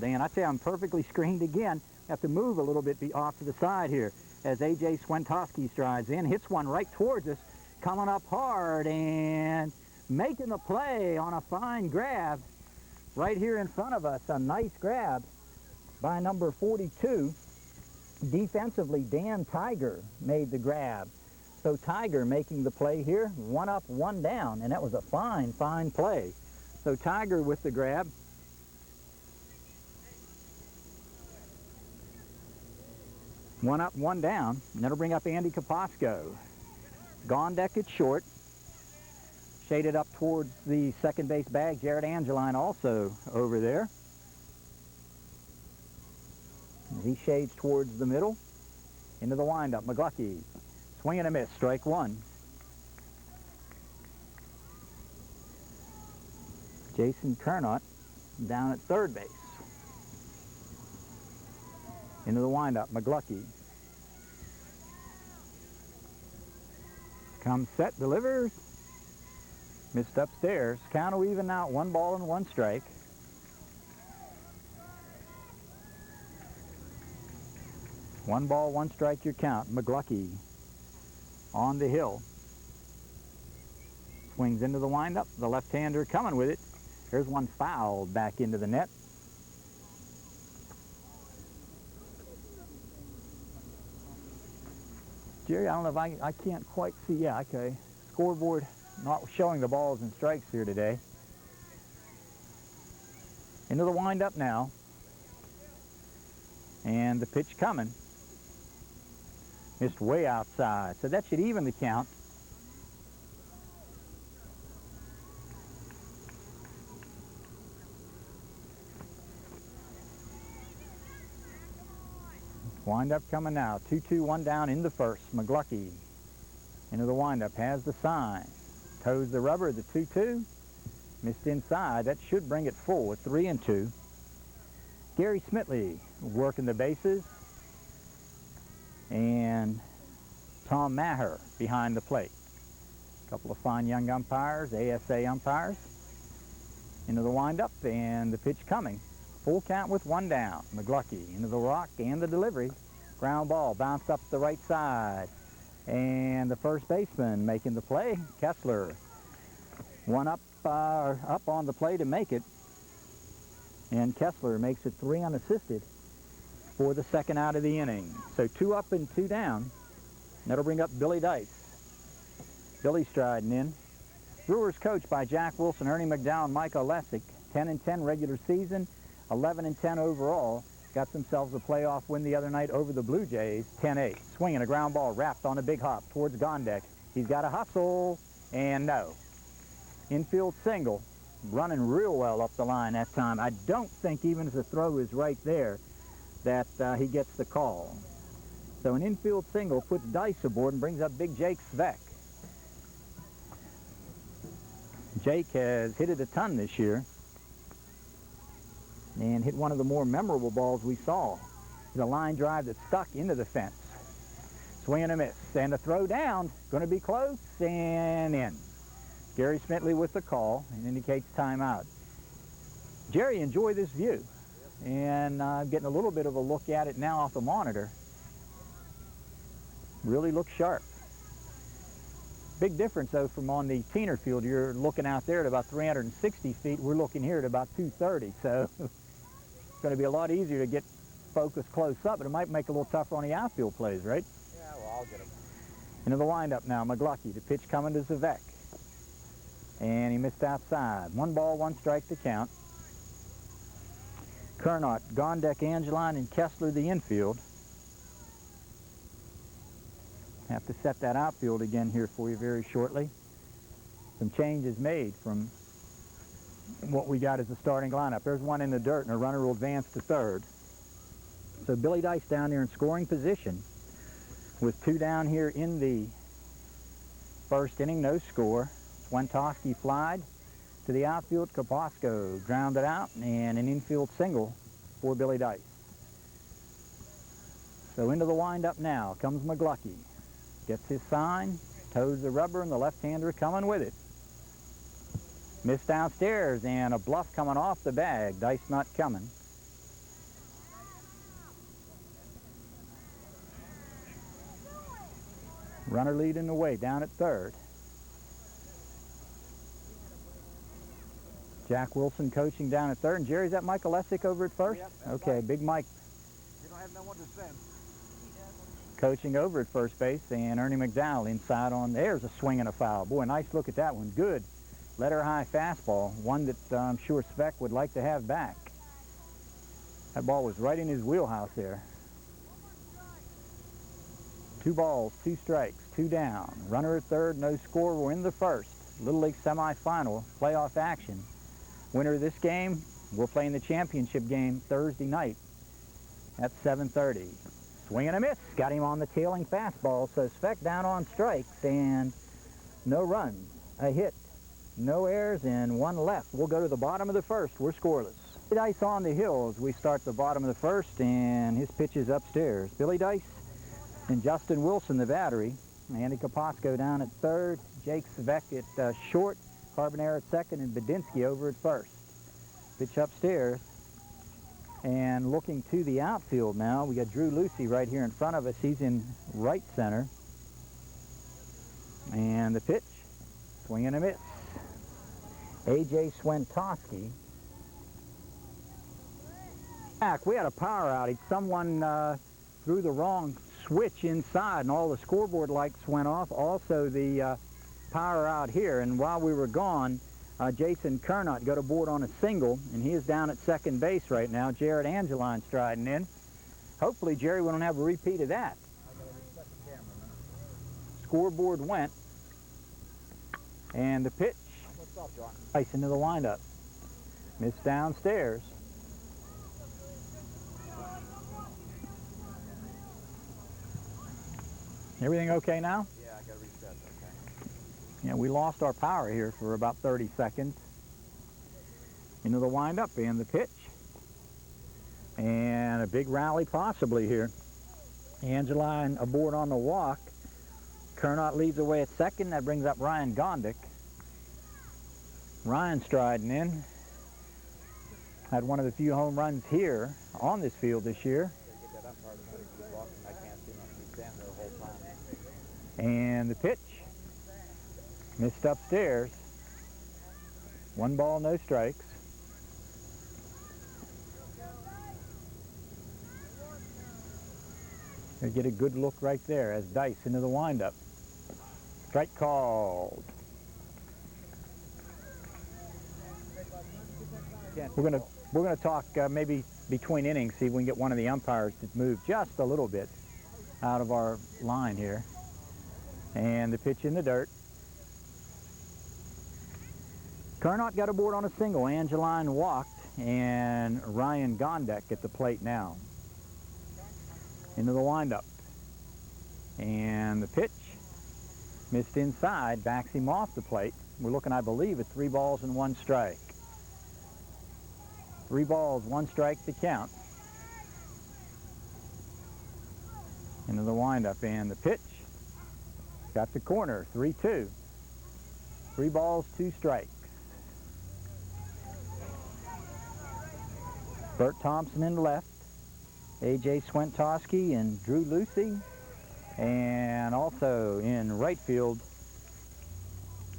Dan. I tell you, I'm perfectly screened again. Have to move a little bit off to the side here as A.J. Swentowski strides in, hits one right towards us, coming up hard and making the play on a fine grab right here in front of us. A nice grab by number 42. Defensively, Dan Tiger made the grab. So Tiger making the play here, one up, one down, and that was a fine, fine play. So Tiger with the grab. One up, one down, and that'll bring up Andy Kapowsko. Gondek at short. Shaded up towards the second base bag. Jared Angeline also over there. As he shades towards the middle. Into the windup, McGluckie. Swing and a miss, strike one. Jason Kernot down at third base. Into the windup, McGluckie. Comes set, delivers. Missed upstairs. Count will even out, 1 ball and 1 strike. One ball, 1 strike your count. McGluckie on the hill. Swings into the windup. The left-hander coming with it. Here's one fouled back into the net. Jerry, I don't know if I can't quite see. Yeah, okay. Scoreboard not showing the balls and strikes here today. Into the windup now. And the pitch coming. Missed way outside. So that should even the count. Windup coming now. 2-2, 1 down in the first. McGluckie into the windup. Has the sign. Toes the rubber. The 2-2. Missed inside. That should bring it full at 3-2. Gary Smitley working the bases. And Tom Maher behind the plate. A couple of fine young umpires, ASA umpires. Into the windup and the pitch coming. Full count with 1 down. McGluckie into the rock and the delivery. Ground ball bounced up the right side. And the first baseman making the play, Kessler. One up on the play to make it. And Kessler makes it 3 unassisted for the second out of the inning. So 2 up and 2 down. That'll bring up Billy Dice. Billy striding in. Brewers coached by Jack Wilson, Ernie McDowell, and Mike Olesic. 10-10 regular season. 11-10 overall. Got themselves a playoff win the other night over the Blue Jays, 10-8. Swinging a ground ball wrapped on a big hop towards Gondek. He's got a hustle, and no. Infield single, running real well up the line that time. I don't think even if the throw is right there that he gets the call. So an infield single puts Dice aboard and brings up big Jake Svek. Jake has hit it a ton this year. And hit one of the more memorable balls we saw. The line drive that stuck into the fence. Swing and a miss. And a throw down. Going to be close and in. Gary Smitley with the call and indicates timeout. Jerry, enjoy this view. And getting a little bit of a look at it now off the monitor. Really looks sharp. Big difference, though, from on the Teener field. You're looking out there at about 360 feet. We're looking here at about 230. So it's going to be a lot easier to get focused close up, but it might make it a little tougher on the outfield plays, right? Yeah, well, I'll get him. Into the windup now, McGluckie. The pitch coming to Zvek. And he missed outside. 1 ball, 1 strike to count. Kernot, Gondek, Angeline, and Kessler the infield. Have to set that outfield again here for you very shortly. Some changes made from what we got as the starting lineup. There's one in the dirt, and a runner will advance to third. So Billy Dice down there in scoring position with 2 down here in the first inning, no score. Swentowski flied to the outfield. Kapowsko grounded out, and an infield single for Billy Dice. So into the windup now comes McGluckie. Gets his sign, toes the rubber, and the left-hander coming with it. Missed downstairs, and a bluff coming off the bag. Dice not coming. Runner leading the way down at third. Jack Wilson coaching down at third. And Jerry, is that Michael Essick over at first? Yep, okay, Mike. Big Mike You don't have no one to send. coaching over at first base, and Ernie McDowell inside on. There's a swing and a foul. Boy, nice look at that one. Good letter high fastball, one that I'm sure Speck would like to have back. That ball was right in his wheelhouse there. 2 balls, 2 strikes, 2 down. Runner at third, no score. We're in the first. Little League semifinal playoff action. Winner of this game will play in the championship game Thursday night at 7:30. Swing and a miss. Got him on the tailing fastball. So Speck down on strikes and no runs, a hit, no errors, and 1 left. We'll go to the bottom of the first. We're scoreless. Billy Dice on the hill as we start the bottom of the first, and his pitch is upstairs. Billy Dice and Justin Wilson, the battery. Andy Kaposko down at third. Jake Svek at short. Carbonara at second, and Bedinsky over at first. Pitch upstairs. And looking to the outfield now, we got Drew Lucy right here in front of us. He's in right center. And the pitch, swing and a miss. A.J. Swentowski. Back, we had a power outage. Someone threw the wrong switch inside, and all the scoreboard lights went off. Also, the power out here. And while we were gone, Jason Kernot got aboard on a single, and he is down at second base right now. Jared Angeline striding in. Hopefully, Jerry, we don't have a repeat of that. I gotta reset the camera, man. Scoreboard went, and the pitch. What's up, John? Ice into the windup. Missed downstairs. Everything okay now? Yeah, I gotta reset, okay. Yeah, we lost our power here for about 30 seconds. Into the windup and the pitch. And a big rally possibly here. Angeline aboard on the walk. Kernot leads away at second. That brings up Ryan Gondik. Ryan striding in. Had one of the few home runs here on this field this year. Gotta get that umpire to move. He's walking. I can't see him. He's standing there the whole time. And the pitch. Missed upstairs. 1 ball, no strikes. They get a good look right there as Dice into the windup. Strike called. We're gonna talk maybe between innings, see if we can get one of the umpires to move just a little bit out of our line here. And the pitch in the dirt. Kernot got aboard on a single. Angeline walked, and Ryan Gondek at the plate now. Into the windup. And the pitch missed inside, backs him off the plate. We're looking, I believe, at 3 balls and 1 strike. 3 balls, 1 strike to count. Into the windup, and the pitch got the corner, 3-2. 3 balls, 2 strikes. Bert Thompson in left, A.J. Swentowski and Drew Lucy. And also in right field,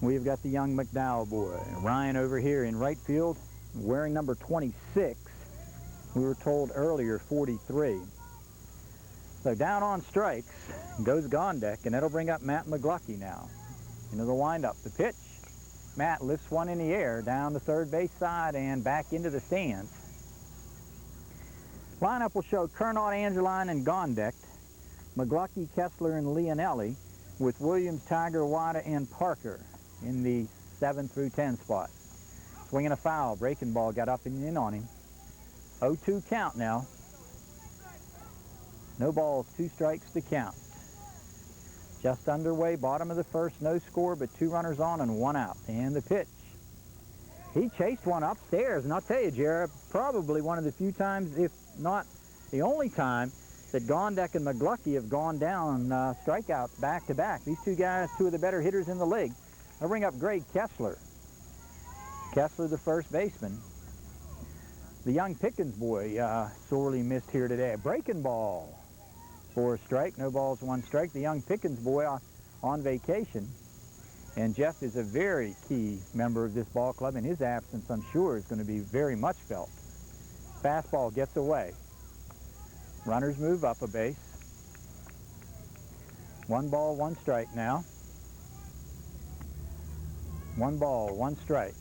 we've got the young McDowell boy. Ryan over here in right field, wearing number 26. We were told earlier 43. So down on strikes goes Gondek, and that'll bring up Matt McGlucky now. Into the windup, the pitch. Matt lifts one in the air down the third base side and back into the stands. Lineup will show Kernot, Angeline, and Gondek, McGlucky, Kessler, and Leonelli, with Williams, Tiger, Wada, and Parker in the 7 through 10 spot. Swinging a foul, breaking ball got up and in on him. 0-2 count now. No balls, 2 strikes to count. Just underway, bottom of the first, no score, but 2 runners on and 1 out. And the pitch. He chased one upstairs, and I'll tell you, Jared, probably one of the few times, if not the only time, that Gondek and McGlucky have gone down strikeouts back-to-back. These 2 guys, 2 of the better hitters in the league. I'll bring up Greg Kessler. Kessler, the first baseman. The young Pickens boy sorely missed here today. A breaking ball for a strike. No balls, 1 strike. The young Pickens boy, on vacation. And Jeff is a very key member of this ball club, and his absence, I'm sure, is going to be very much felt. Fastball gets away. Runners move up a base. 1 ball, 1 strike now. 1 ball, 1 strike.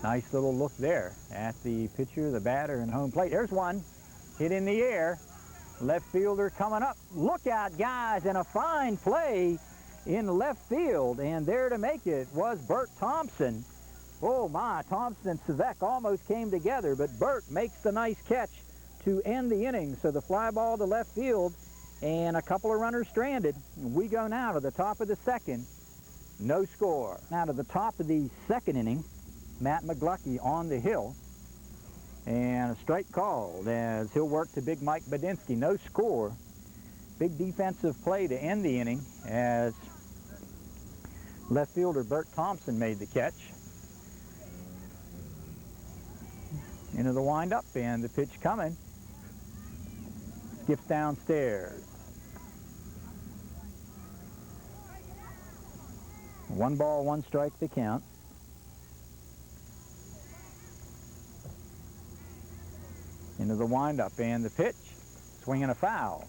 Nice little look there at the pitcher, the batter, and home plate. There's one. Hit in the air. Left fielder coming up. Look out, guys, and a fine play in left field. And there to make it was Bert Thompson. Oh, my. Thompson and Savek almost came together, but Bert makes the nice catch to end the inning. So the fly ball to left field and a couple of runners stranded. We go now to the top of the second. No score. Now to the top of the second inning, Matt McGluckie on the hill. And a strike called as he'll work to big Mike Badinsky. No score. Big defensive play to end the inning as left fielder Bert Thompson made the catch. Into the windup, and the pitch coming. Skips downstairs. 1 ball, 1 strike to count. Into the windup, and the pitch. Swinging a foul.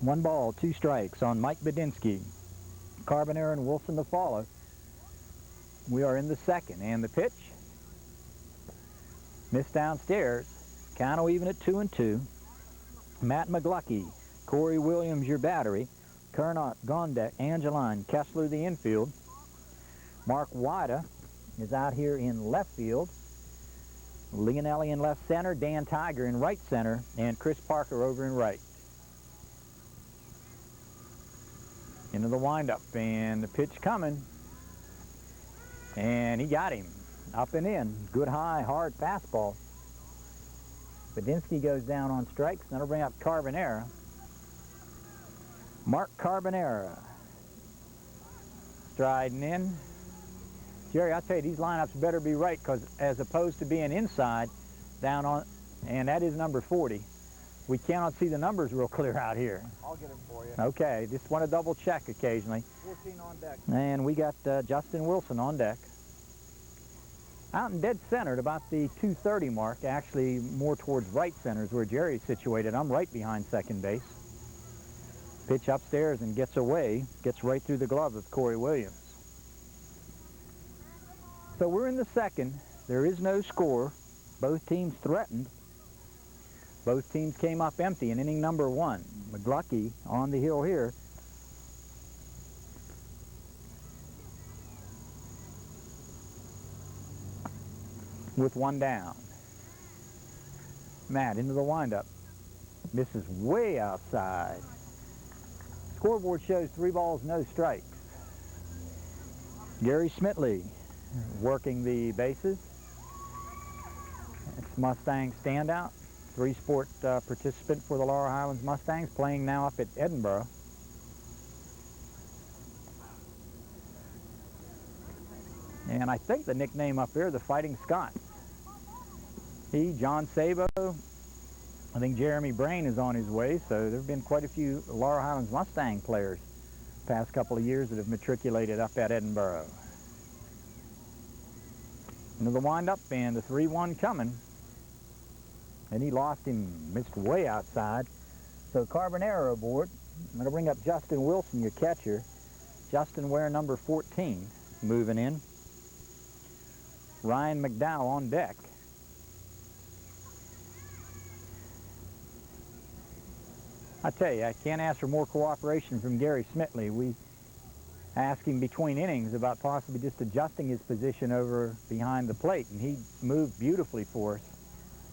One ball, 2 strikes on Mike Badinsky. Carbonero and Wilson to follow. We are in the second, and the pitch. Missed downstairs. Count will even at 2-2. Matt McGluckie, Corey Williams, your battery. Kernot, Gondek, Angeline, Kessler, the infield. Mark Wida is out here in left field. Leonelli in left center, Dan Tiger in right center, and Chris Parker over in right. Into the windup, and the pitch coming. And he got him. Up and in. Good high, hard fastball. Badinsky goes down on strikes. That'll bring up Carbonera. Mark Carbonera. Striding in. Jerry, I'll tell you, these lineups better be right, because as opposed to being inside, down on, and that is number 40. We cannot see the numbers real clear out here. I'll get them for you. Okay, just want to double check occasionally. 14 on deck. And we got Justin Wilson on deck. Out in dead center at about the 230 mark, actually more towards right center is where Jerry's situated. I'm right behind second base. Pitch upstairs and gets away, gets right through the glove of Corey Williams. So we're in the second. There is no score. Both teams threatened. Both teams came up empty in inning number 1. McGluckie on the hill here. With 1 down. Matt into the windup. Misses way outside. Scoreboard shows 3 balls, no strikes. Gary Smitley working the bases. It's Mustang standout. 3-sport participant for the Laurel Highlands Mustangs, playing now up at Edinburgh. And I think the nickname up there, the Fighting Scots. He, John Sabo, I think Jeremy Brain is on his way, so there have been quite a few Laurel Highlands Mustang players the past couple of years that have matriculated up at Edinburgh. Into the windup, and the 3-1 coming. And he lost him, missed way outside. So Carbonero aboard. I'm going to bring up Justin Wilson, your catcher. Justin wearing number 14, moving in. Ryan McDowell on deck. I tell you, I can't ask for more cooperation from Gary Smitley. We asked him between innings about possibly just adjusting his position over behind the plate, and he moved beautifully for us.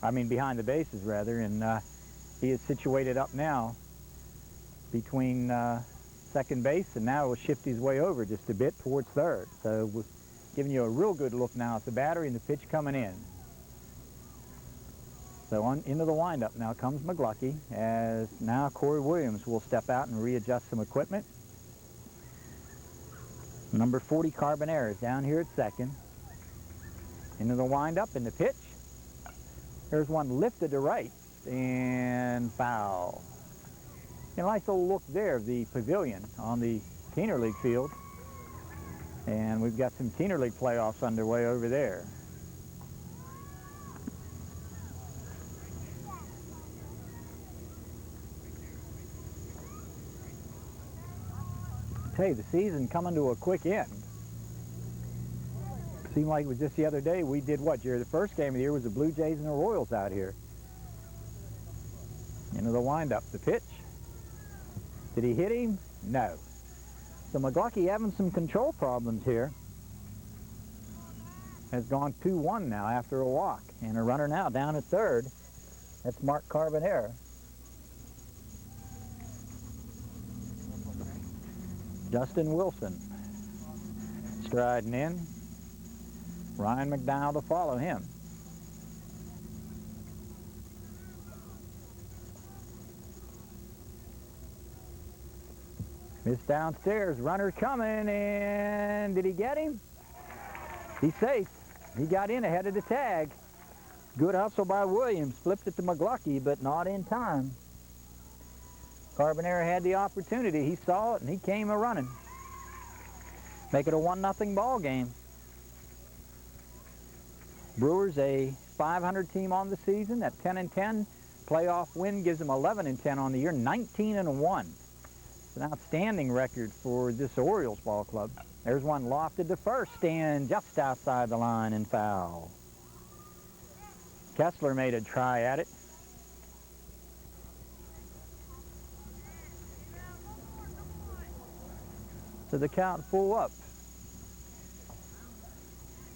I mean, behind the bases, rather, and he is situated up now between second base, and now will shift his way over just a bit towards third. So we're giving you a real good look now at the battery and the pitch coming in. So into the windup now comes McGluckie, as now Corey Williams will step out and readjust some equipment. Number 40 Carbonera is down here at second. Into the windup and the pitch. There's one lifted to right and foul. A nice little look there of the pavilion on the Teener League field. And we've got some Teener League playoffs underway over there. I tell you, the season coming to a quick end. Seemed like it was just the other day we did what, Jerry? The first game of the year was the Blue Jays and the Royals out here. Into the windup, the pitch. Did he hit him? No. So McGlucky having some control problems here. Has gone 2-1 now after a walk. And a runner now down at third. That's Mark Carbonera. Justin Wilson striding in. Ryan McDowell to follow him. Miss downstairs, runner coming, and did he get him? He's safe. He got in ahead of the tag. Good hustle by Williams. Flipped it to McGlucky, but not in time. Carbonera had the opportunity. He saw it, and he came a-running. Make it a 1-0 ball game. Brewers a 500 team on the season at 10-10. Playoff win gives them 11-10 on the year, 19-1. It's an outstanding record for this Orioles ball club. There's one lofted to first and just outside the line and foul. Kessler made a try at it. So the count full up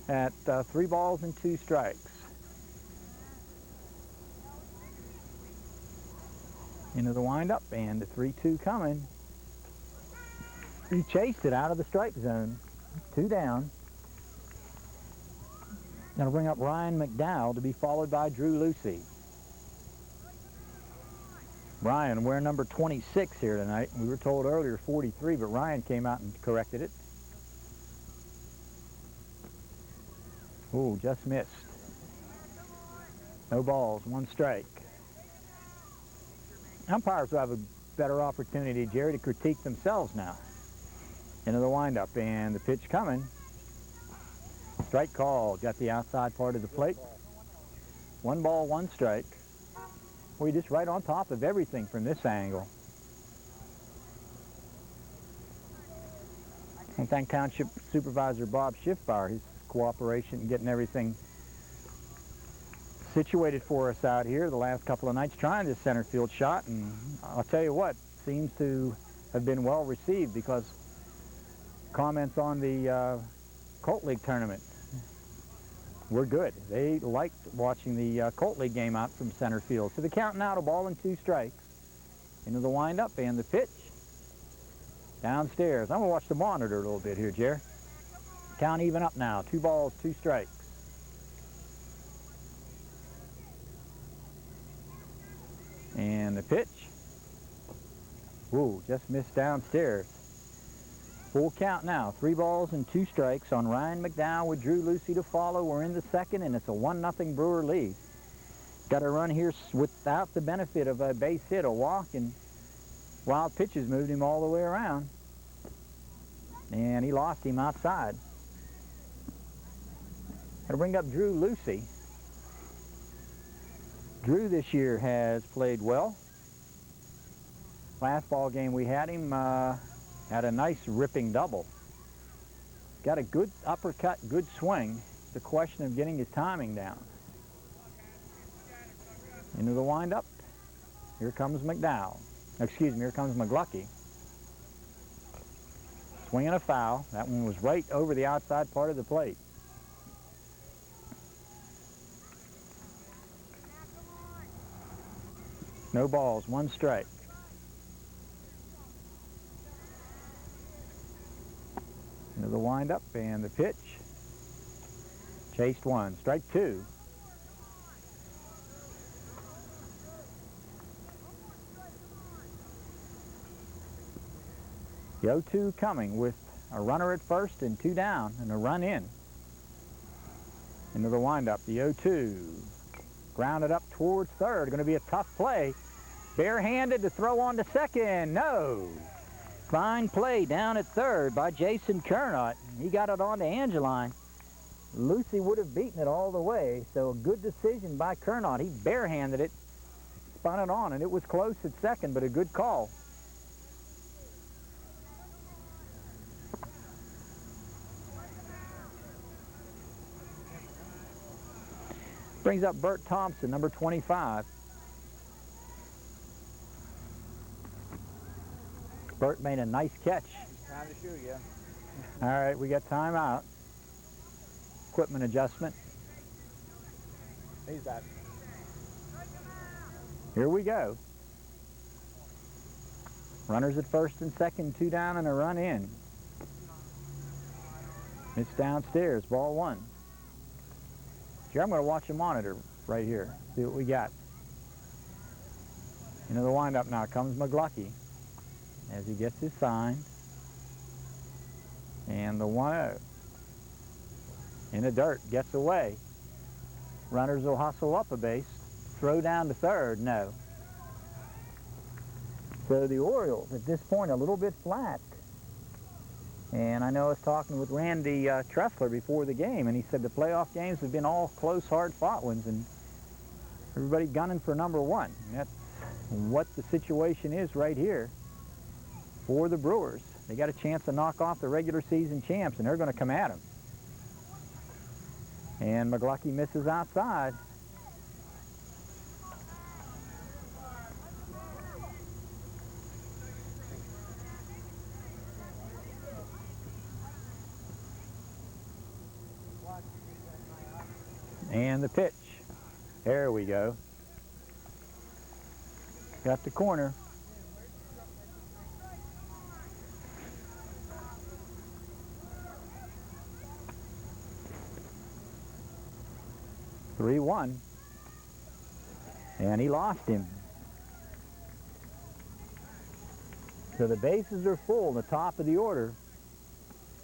at 3 balls and 2 strikes. Into the windup and the 3-2 coming. He chased it out of the strike zone. 2 down. That'll bring up Ryan McDowell to be followed by Drew Lucy. Ryan wearing number 26 here tonight. We were told earlier 43, but Ryan came out and corrected it. Ooh, just missed. No balls, 1 strike. Umpires will have a better opportunity, Jerry, to critique themselves now. Into the windup and the pitch coming. Strike call. Got the outside part of the plate. 1 ball, 1 strike. We're just right on top of everything from this angle. And thank Township Supervisor Bob Schiffbauer, his cooperation in getting everything situated for us out here the last couple of nights trying this center field shot. And I'll tell you what, seems to have been well received because comments on the Colt League tournament were good. They liked watching the Colt League game out from center field. So the count now to 1 ball and 2 strikes. Into the windup and the pitch. Downstairs. I'm going to watch the monitor a little bit here, Jer. Count even up now. 2 balls, 2 strikes. And the pitch. Ooh, just missed downstairs. Full count now. 3 balls and 2 strikes on Ryan McDowell with Drew Lucy to follow. We're in the second, and it's a 1-0 Brewer lead. Got a run here without the benefit of a base hit, a walk, and wild pitches moved him all the way around. And he lost him outside. Got to bring up Drew Lucy. Drew this year has played well. Last ball game we had him had a nice ripping double. Got a good uppercut, good swing. It's a question of getting his timing down. Into the windup. Here comes McDowell. Excuse me, here comes McGlucky. Swinging a foul. That one was right over the outside part of the plate. No balls, 1 strike. Into the windup and the pitch. Chased 1, strike 2. The 0-2 coming with A runner at first and 2 down and a run in. Into the windup, the 0-2. Grounded up towards third. Going to be a tough play. Barehanded to throw on to second. No. Fine play down at third by Jason Kernot. He got it on to Angeline. Lucy would have beaten it all the way, so a good decision by Kernot. He barehanded it, spun it on, and it was close at second, but a good call. Brings up Bert Thompson, number 25. Bert made a nice catch. Time to shoot, yeah. All right, we got timeout. Equipment adjustment. He's back. Here we go. Runners at first and second, 2 down and a run in. It's downstairs, ball 1. Here, I'm going to watch the monitor right here, see what we got. Into the windup now comes McGlucky as he gets his sign. And the 1-0. In the dirt, gets away. Runners will hustle up a base. Throw down to third, no. So the Orioles at this point a little bit flat. And I know I was talking with Randy Tressler before the game, and he said the playoff games have been all close, hard-fought ones, and everybody gunning for number 1. And that's what the situation is right here for the Brewers. They got a chance to knock off the regular season champs, and they're going to come at them. And McGlucky misses outside. And the pitch. There we go. Got the corner. (3-1). And he lost him. So the bases are full in the top of the order.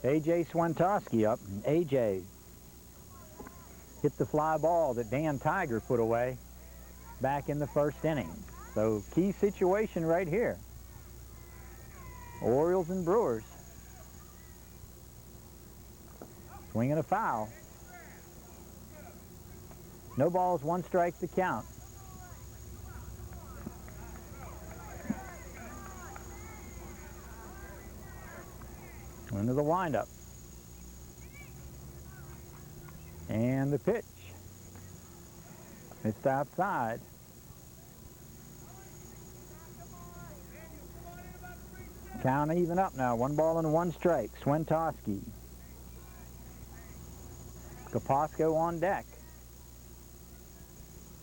A.J. Swentowski up, and A.J. hit the fly ball that Dan Tiger put away back in the first inning. So key situation right here. Orioles and Brewers. Swinging a foul. No balls, 1 strike to count. Into the windup. And the pitch. It's outside. Count even up now. 1 ball and 1 strike. Swentowski. Kapowsko on deck.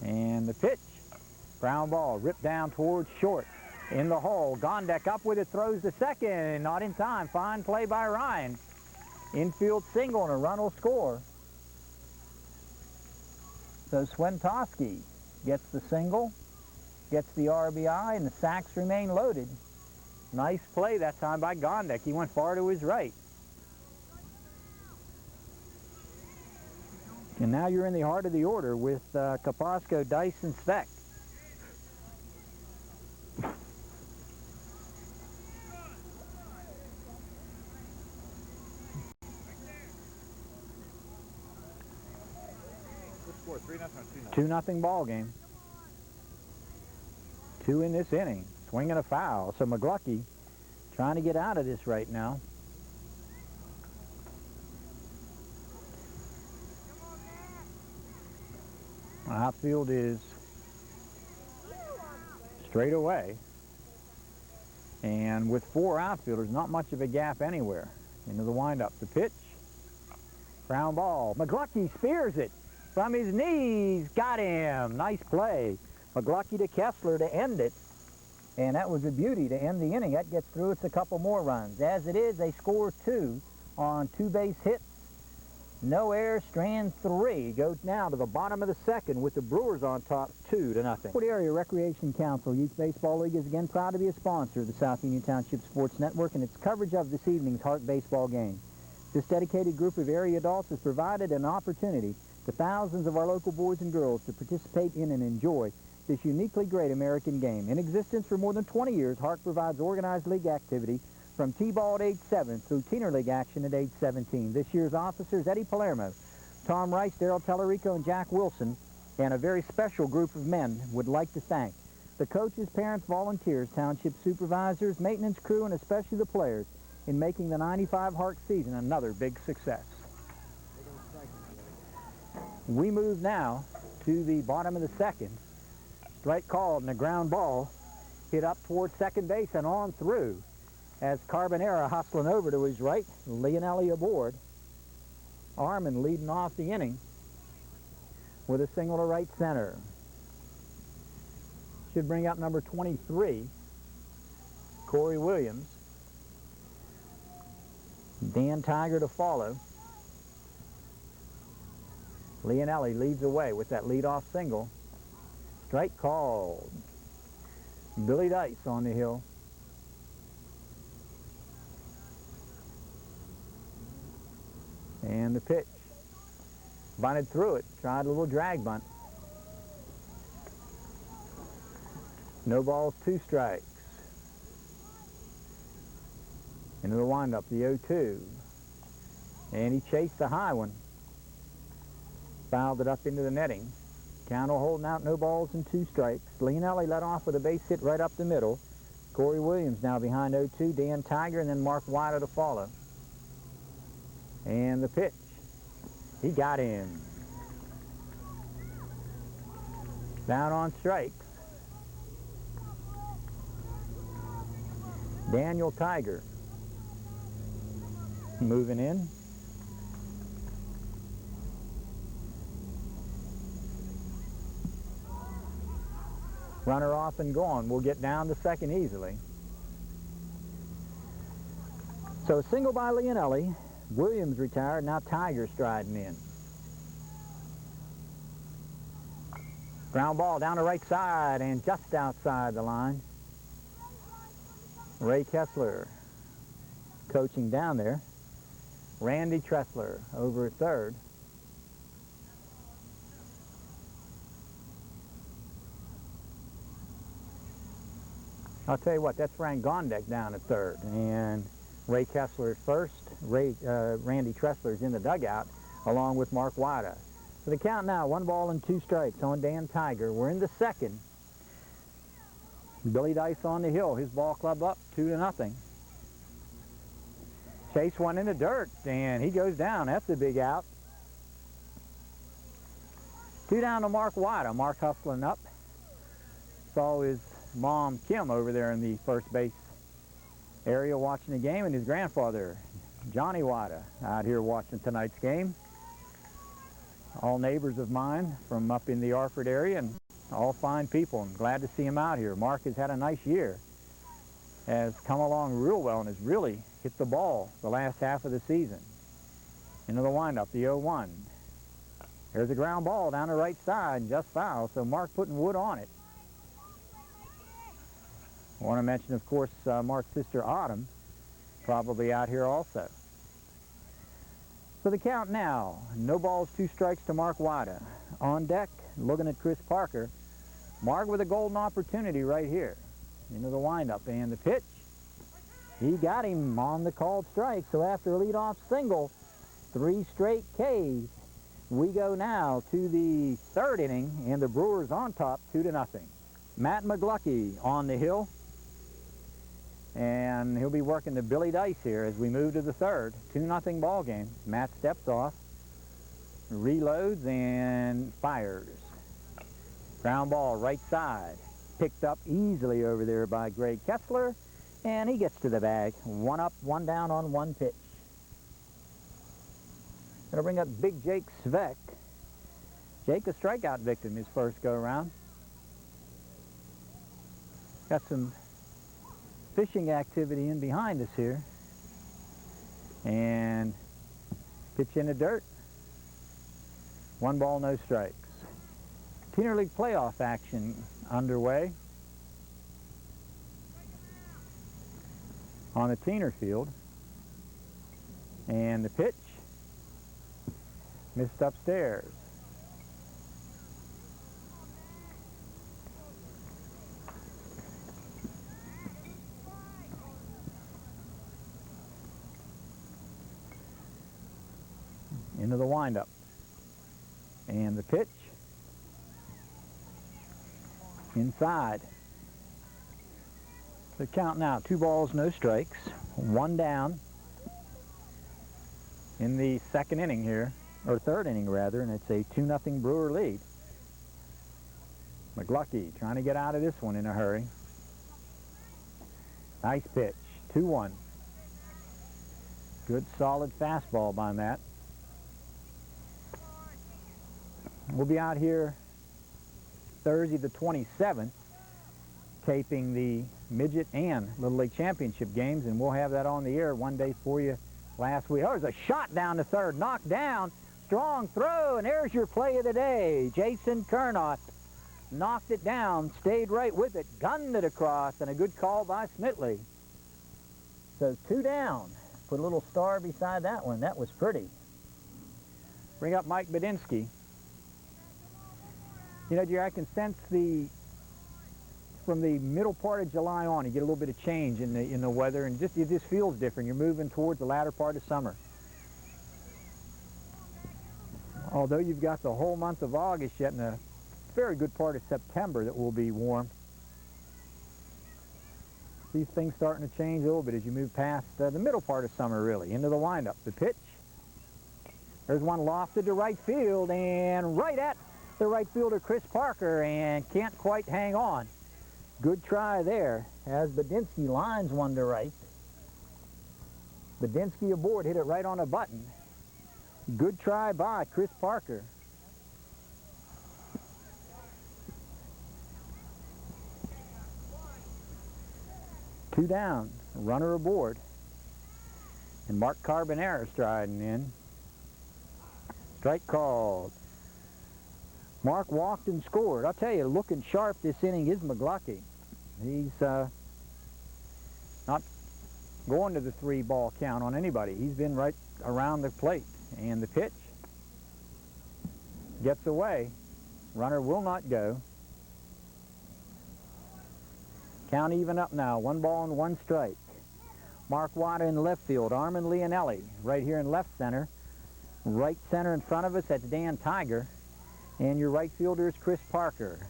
And the pitch. Ground ball ripped down towards short. In the hole. Gondek up with it. Throws to second. Not in time. Fine play by Ryan. Infield single and a run will score. So Swentowski gets the single, gets the RBI, and the sacks remain loaded. Nice play that time by Gondek. He went far to his right. And now you're in the heart of the order with Kapowsko, Dice, and Speck. Score 3-0 or 2-0? 2-0 ball game. 2 in this inning. Swinging a foul. So McGlucky trying to get out of this right now. Outfield is straight away. And with 4 outfielders, not much of a gap anywhere. Into the windup. The pitch. Ground ball. McGlucky spears it from his knees. Got him. Nice play. McGlucky to Kessler to end it. And that was a beauty to end the inning. That gets through. It's a couple more runs. As it is, they score 2 on 2 base hits No errors, strand 3 goes now to the bottom of the second with the Brewers on top 2-0. Wood Area Recreation Council Youth Baseball League is again proud to be a sponsor of the South Union Township Sports Network and its coverage of this evening's HARC baseball game. This dedicated group of area adults has provided an opportunity to thousands of our local boys and girls to participate in and enjoy this uniquely great American game. In existence for more than 20 years, HARC provides organized league activity from T-ball at age 7 through Teener League action at age 17. This year's officers, Eddie Palermo, Tom Rice, Darrell Tellerico, and Jack Wilson, and a very special group of men would like to thank the coaches, parents, volunteers, township supervisors, maintenance crew, and especially the players in making the 95 HARC season another big success. We move now to the bottom of the second. Strike called and a ground ball hit up towards second base and on through as Carbonera hustling over to his right, Leonelli aboard. Arman leading off the inning with a single to right center. Should bring up number 23, Corey Williams. Dan Tiger to follow. Leonelli leads away with that leadoff single. Strike called. Billy Dice on the hill. And the pitch. Bunted through it. Tried a little drag bunt. No balls, 2 strikes. Into the windup, the 0-2. And he chased the high one. Fouled it up into the netting. Count holding out, no balls and 2 strikes. Leonelli led off with a base hit right up the middle. Corey Williams now behind 0-2. Dan Tiger and then Mark White to follow. And the pitch. He got him. Down on strikes. Daniel Tiger moving in. Runner off and gone. We'll get down to second easily. So a single by Leonelli. Williams retired. Now Tiger striding in. Ground ball down the right side and just outside the line. Ray Kessler coaching down there. Randy Tressler over at third. I'll tell you what, that's Frank Gondek down at third. And Ray Kessler at first. Randy Tressler's in the dugout along with Mark Wida. So the count now, 1 ball and 2 strikes on Dan Tiger. We're in the second. Billy Dice on the hill. His ball club up 2-0. Chase one in the dirt, and he goes down. That's a big out. 2 down to Mark Wida. Mark hustling up. Saw his mom, Kim, over there in the first base area watching the game, and his grandfather, Johnny Wida, out here watching tonight's game. All neighbors of mine from up in the Arford area, and all fine people, and glad to see him out here. Mark has had a nice year, has come along real well, and has really hit the ball the last half of the season. Into the windup, the 0-1. There's a ground ball down the right side, just foul, so Mark putting wood on it. I want to mention, of course, Mark's sister Autumn, probably out here also. So the count now, no balls, 2 strikes to Mark Wida. On deck, looking at Chris Parker. Mark with a golden opportunity right here. Into the windup and the pitch. He got him on the called strike. So after a leadoff single, 3 straight Ks, we go now to the third inning, and the Brewers on top 2-0. Matt McGlucky on the hill. And he'll be working the Billy Dice here as we move to the third. 2-0 ball game. Matt steps off, reloads, and fires. Ground ball right side. Picked up easily over there by Greg Kessler, and he gets to the bag. 1 up, 1 down on 1 pitch. Gonna bring up big Jake Svek. Jake, a strikeout victim his first go-around. Got some fishing activity in behind us here. And pitch in the dirt. 1 ball, no strikes. Teener League playoff action underway on the Teener field. And the pitch missed upstairs. Into the windup. And the pitch inside. The count now, 2 balls, no strikes, 1 down in the second inning here, or third inning rather, and it's a 2-0 Brewer lead. McGlucky trying to get out of this one in a hurry. Nice pitch, 2-1. Good solid fastball by Matt. We'll be out here Thursday the 27th taping the Midget and Little League Championship games, and we'll have that on the air one day for you last week. Oh, there's a shot down to third, knocked down, strong throw, and there's your play of the day. Jason Kernot knocked it down, stayed right with it, gunned it across, and a good call by Smitley. So 2 down. Put a little star beside that one. That was pretty. Bring up Mike Badinsky. You know, Jerry, I can sense from the middle part of July on, you get a little bit of change in the weather, and it just feels different. You're moving towards the latter part of summer. Although you've got the whole month of August yet, and a very good part of September that will be warm. These things starting to change a little bit as you move past the middle part of summer, really, into the windup. The pitch. There's one lofted to right field, and right at the right fielder, Chris Parker, and can't quite hang on. Good try there as Badinsky lines one to right. Badinsky aboard, hit it right on a button. Good try by Chris Parker. Two down, runner aboard. And Mark Carbonera striding in. Strike called. Mark walked and scored. I'll tell you, looking sharp this inning is McGlucky. He's not going to the 3-ball count on anybody. He's been right around the plate. And the pitch gets away. Runner will not go. Count even up now. 1 ball and 1 strike. Mark Wada in left field. Armin Leonelli right here in left center. Right center in front of us, that's Dan Tiger. And your right fielder is Chris Parker.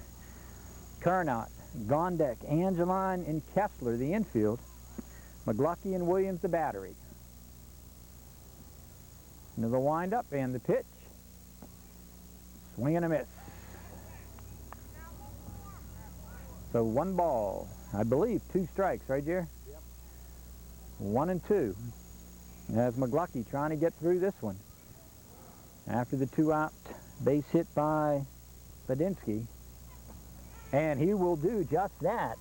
Kernot, Gondek, Angeline, and Kessler, the infield. McGlucky and Williams, the battery. Into the windup and the pitch. Swing and a miss. So 1 ball, I believe 2 strikes, right, Jer? Yep. 1 and 2. As McGlucky trying to get through this one. After the 2-out base hit by Badinsky. And he will do just that.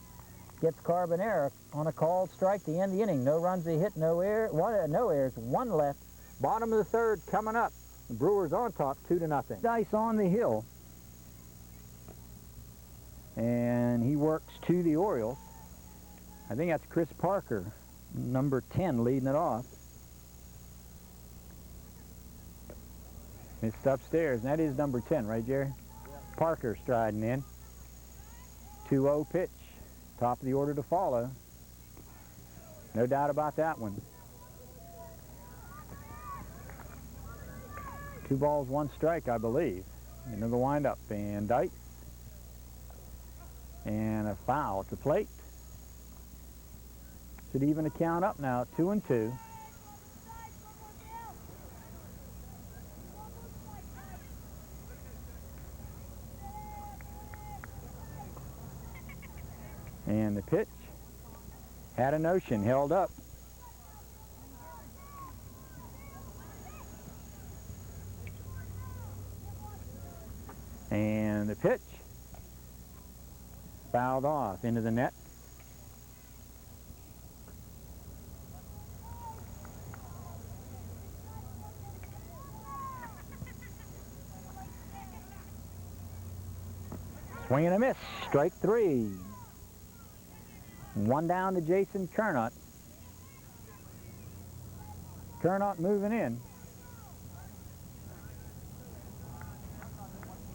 Gets Carbonera on a called strike to end the inning. No runs, a hit, no errors, 1 left. Bottom of the 3rd coming up. The Brewers on top, 2-0. Dice on the hill. And he works to the Orioles. I think that's Chris Parker, number 10, leading it off. Missed upstairs, and that is number 10, right, Jerry? Yeah. Parker striding in. 2-0 pitch. Top of the order to follow. No doubt about that one. 2 balls, 1 strike, I believe. Into the windup, and Dice. And a foul at the plate. Should even a count up now, 2 and 2. And the pitch had a notion, held up. And the pitch fouled off into the net. Swing and a miss. Strike 3. 1 down to Jason Kernot. Kernot moving in.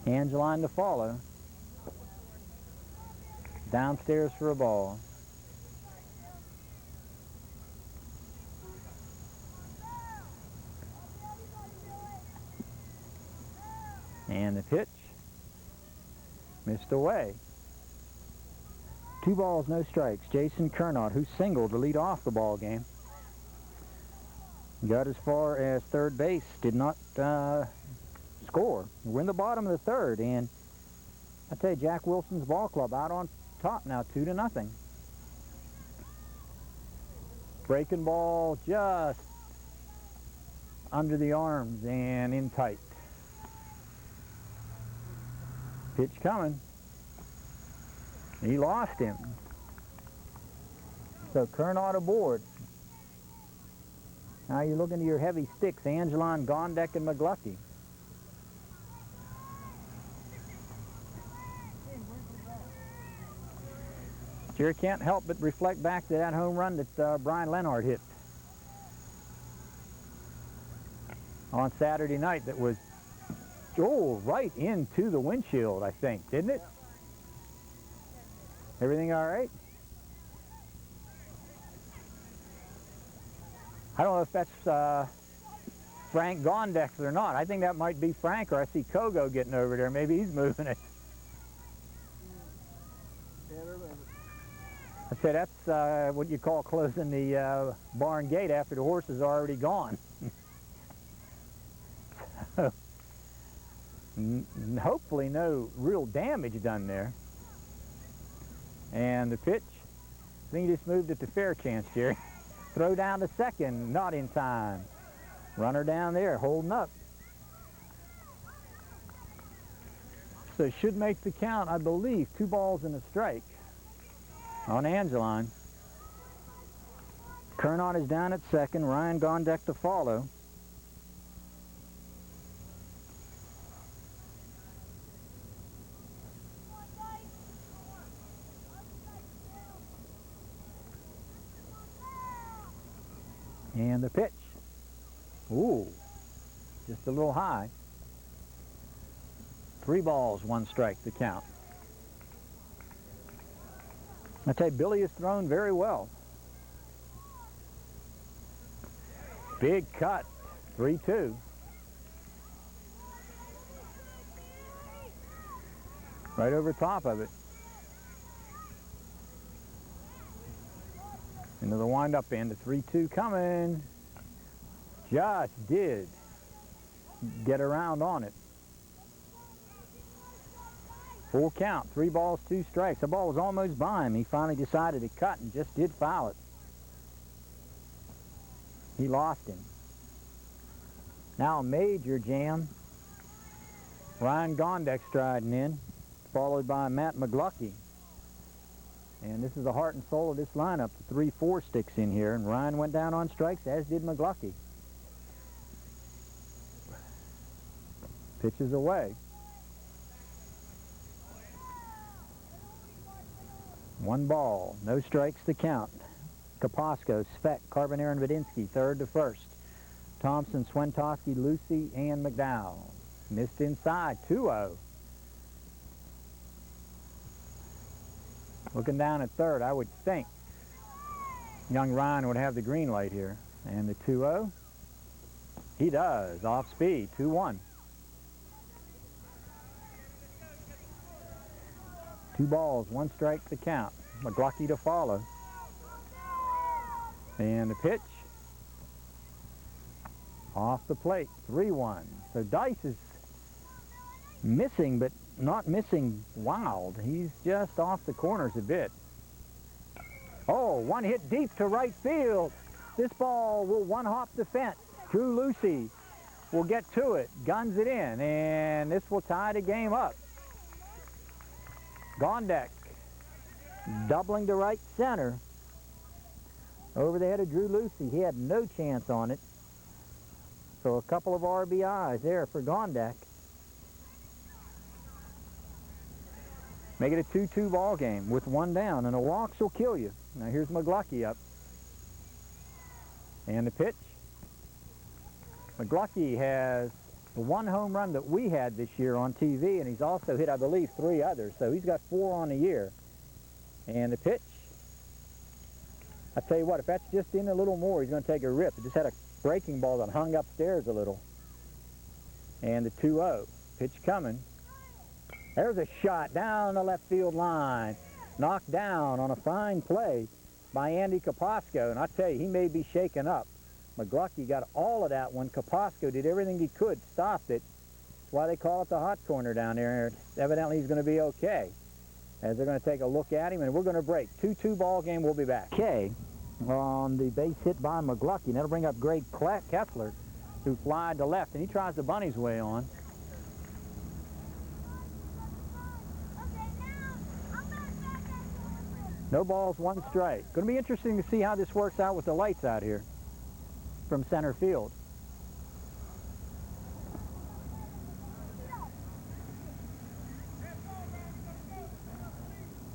Angeline to follow. Downstairs for a ball. And the pitch. Missed away. 2 balls, no strikes. Jason Kernot, who singled to lead off the ball game. Got as far as third base. Did not score. We're in the bottom of the third, and I tell you, Jack Wilson's ball club out on top now, 2-0. Breaking ball just under the arms and in tight. Pitch coming. He lost him. So Kernot aboard. Now you look into your heavy sticks, Angeline, Gondek, and McGlucky. Sure can't help but reflect back to that home run that Brian Lenhart hit on Saturday night that was, right into the windshield, I think, didn't it? Everything all right? I don't know if that's Frank Gondek or not. I think that might be Frank, or I see Kogo getting over there. Maybe he's moving it. I say that's what you call closing the barn gate after the horse is already gone. So, hopefully no real damage done there. And the pitch, I think he just moved it to fair chance, Jerry. Throw down to second, not in time. Runner down there, holding up. So should make the count, I believe, 2 balls and a strike on Angeline. Kernot is down at second, Ryan Gondek to follow. And the pitch. Ooh, just a little high. 3 balls, 1 strike, the count. I tell you, Billy has thrown very well. Big cut, 3-2. Right over top of it. Into the wind-up end, the 3-2 coming. Just did get around on it. Full count, 3 balls, 2 strikes. The ball was almost by him. He finally decided to cut and just did foul it. He lost him. Now a major jam. Ryan Gondek striding in, followed by Matt McGlucky. And this is the heart and soul of this lineup. The 3-4 sticks in here, and Ryan went down on strikes, as did McGlucky. Pitches away. 1 ball, no strikes to count. Kaposko, Speck, Carbonero, and Vadinsky, third to first. Thompson, Swentowski, Lucy, and McDowell. Missed inside, 2-0. Looking down at third, I would think young Ryan would have the green light here. And the 2-0, he does, off speed, 2-1. 2 balls, 1 strike to count. McGlucky to follow. And the pitch, off the plate, 3-1. So Dice is missing, but not missing wild. He's just off the corners a bit. Oh, 1 hit deep to right field. This ball will 1-hop the fence. Drew Lucy will get to it, guns it in, and this will tie the game up. Gondek doubling to right center. Over the head of Drew Lucy. He had no chance on it. So a couple of RBIs there for Gondek. Make it a 2-2 ball game with one down, and the walks will kill you. Now here's McGlucky up. And the pitch. McGlucky has the one home run that we had this year on TV, and he's also hit, I believe, 3 others, so he's got 4 on the year. And the pitch. I tell you what, if that's just in a little more, he's going to take a rip. It just had a breaking ball that hung upstairs a little. And the 2-0. Pitch coming. There's a shot down the left field line. Knocked down on a fine play by Andy Kapowsko. And I tell you, he may be shaken up. McGlucky got all of that when Kapowsko did everything he could, stopped it. That's why they call it the hot corner down there. Evidently he's going to be okay. As they're going to take a look at him, and we're going to break. 2-2 ball game. We'll be back. Okay, on the base hit by McGlucky. And that'll bring up Greg Kessler, who flied to left, and he tries to bunt his way on. No balls, 1 strike. Going to be interesting to see how this works out with the lights out here from center field.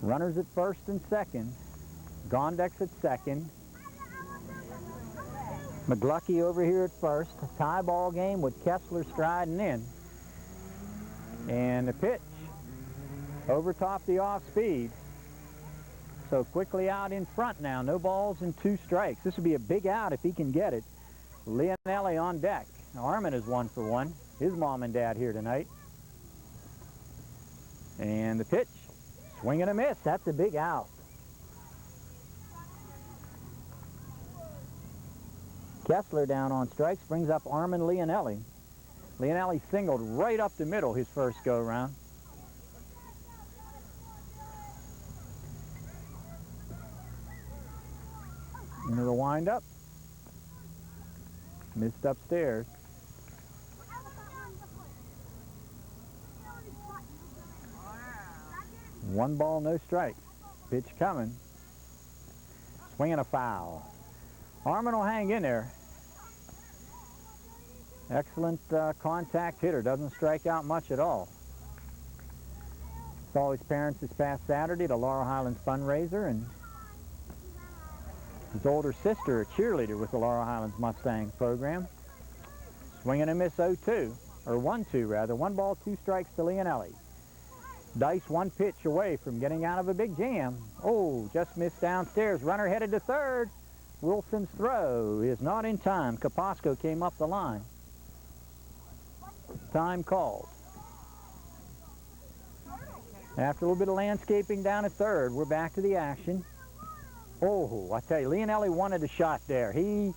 Runners at first and second. Gondek's at second. McGlucky over here at first. A tie ball game with Kessler striding in. And the pitch over top the off speed. So quickly out in front now. No balls and 2 strikes. This would be a big out if he can get it. Leonelli on deck. Now, Armin is 1 for 1. His mom and dad here tonight. And the pitch. Swing and a miss. That's a big out. Kessler down on strikes brings up Armin Leonelli. Leonelli singled right up the middle his first go-around. Into the windup. Missed upstairs. One ball, no strikes. Pitch coming. Swing and a foul. Armin will hang in there. Excellent contact hitter. Doesn't strike out much at all. Saw his parents this past Saturday at a Laurel Highlands fundraiser, and his older sister, a cheerleader with the Laurel Highlands Mustang program. Swing and a miss 0-2, or 1-2 rather. 1 ball, 2 strikes to Leonelli. Dice 1 pitch away from getting out of a big jam. Oh, just missed downstairs. Runner headed to third. Wilson's throw is not in time. Kapowsko came up the line. Time called. After a little bit of landscaping down at third, we're back to the action. Oh, I tell you, Leonelli wanted a shot there. He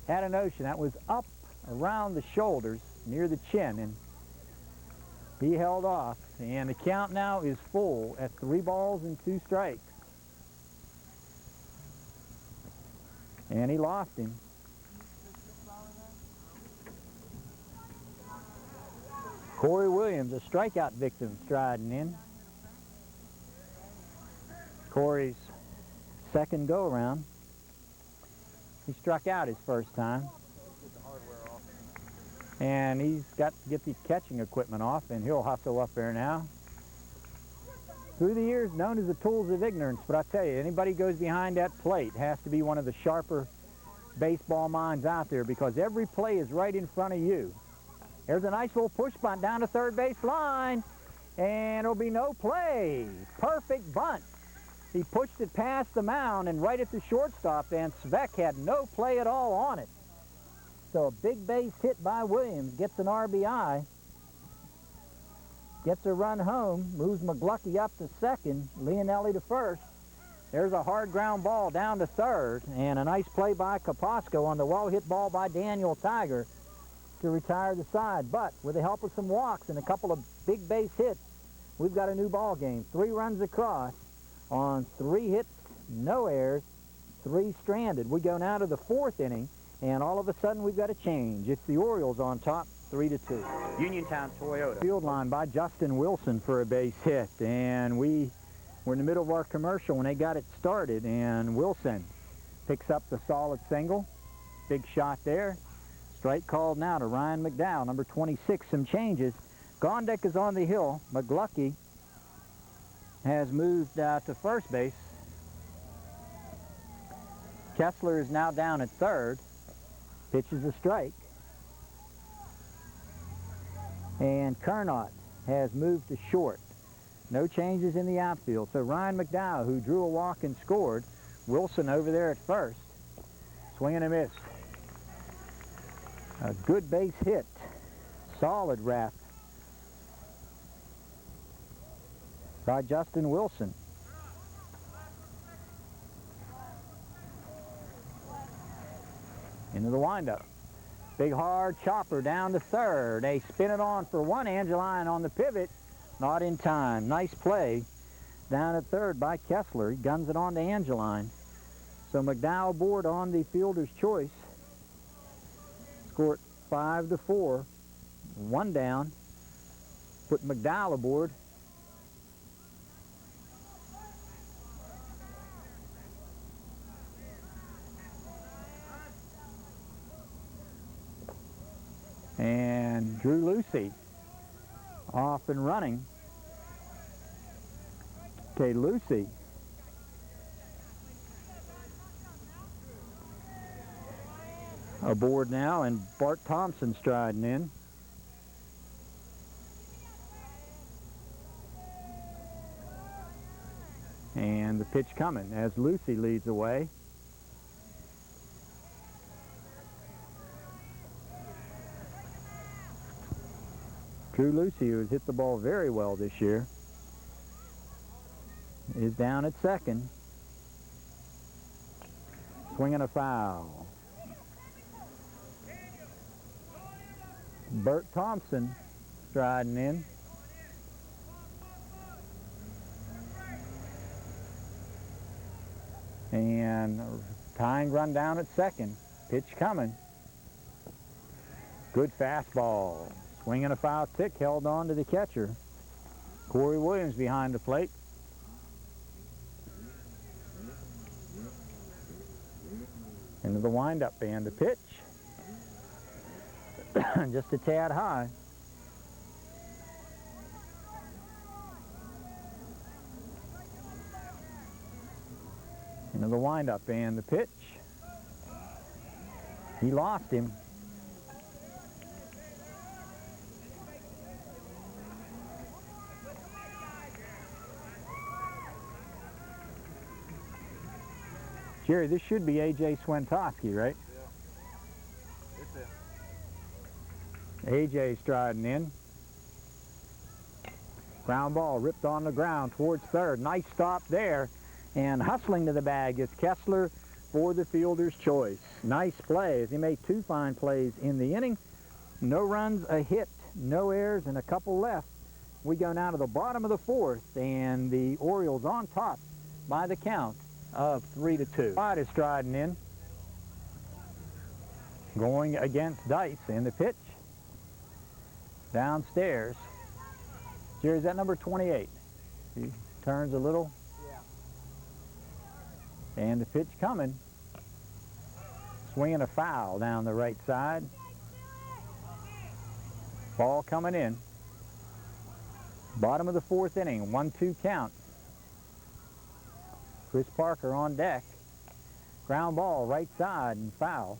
had a notion. That was up around the shoulders, near the chin, and he held off. And the count now is full at 3 balls and 2 strikes. And he lost him. Corey Williams, a strikeout victim, striding in. Corey's second go-around. He struck out his first time. And he's got to get the catching equipment off, and he'll hustle up there now. Through the years, known as the tools of ignorance, but I tell you, anybody goes behind that plate has to be one of the sharper baseball minds out there, because every play is right in front of you. There's a nice little push bunt down to third base line, and it'll be no play. Perfect bunt. He pushed it past the mound and right at the shortstop, and Svek had no play at all on it. So a big base hit by Williams, gets an RBI, gets a run home, moves McGlucky up to second, Leonelli to first. There's a hard ground ball down to third, and a nice play by Kapowsko on the well-hit ball by Daniel Tiger to retire the side. But with the help of some walks and a couple of big base hits, we've got a new ball game. 3 runs across on 3 hits, no errors, 3 stranded. We go now to the 4th inning, and all of a sudden we've got a change. It's the Orioles on top, 3-2. Uniontown Toyota. Field line by Justin Wilson for a base hit, and we're in the middle of our commercial when they got it started, and Wilson picks up the solid single. Big shot there. Strike called now to Ryan McDowell, number 26. Some changes. Gondek is on the hill. McGlucky has moved to first base. Kessler is now down at third. Pitches a strike. And Kernot has moved to short. No changes in the outfield. So Ryan McDowell, who drew a walk and scored. Wilson over there at first. Swing and a miss. A good base hit. Solid wrap by Justin Wilson. Into the windup. Big hard chopper down to third. They spin it on for one. Angeline on the pivot. Not in time. Nice play down at third by Kessler. He guns it on to Angeline. So McDowell aboard on the fielder's choice. Score it 5-4. One down. Put McDowell aboard. And Drew Lucy off and running. Okay, Lucy aboard now, and Bart Thompson striding in. And the pitch coming as Lucy leads away. Drew Lucy, who has hit the ball very well this year, is down at second. Swinging a foul. Bert Thompson striding in. And tying run down at second. Pitch coming. Good fastball. Swinging a foul tick, held on to the catcher. Corey Williams behind the plate. Into the windup and the pitch. Just a tad high. Into the windup and the pitch. He lost him. Jerry, this should be A.J. Swentowski, right? Yeah. It's it. A.J. striding in. Ground ball ripped on the ground towards third. Nice stop there. And hustling to the bag is Kessler for the fielder's choice. Nice play as he made two fine plays in the inning. No runs, a hit, no errors, and a couple left. We go now to the bottom of the fourth, and the Orioles on top by the count of 3-2. White is striding in. Going against Dice in the pitch. Downstairs. Jerry, is that number 28? He turns a little. Yeah. And the pitch coming. Swinging a foul down the right side. Ball coming in. Bottom of the fourth inning, 1-2 count. Chris Parker on deck. Ground ball right side and foul.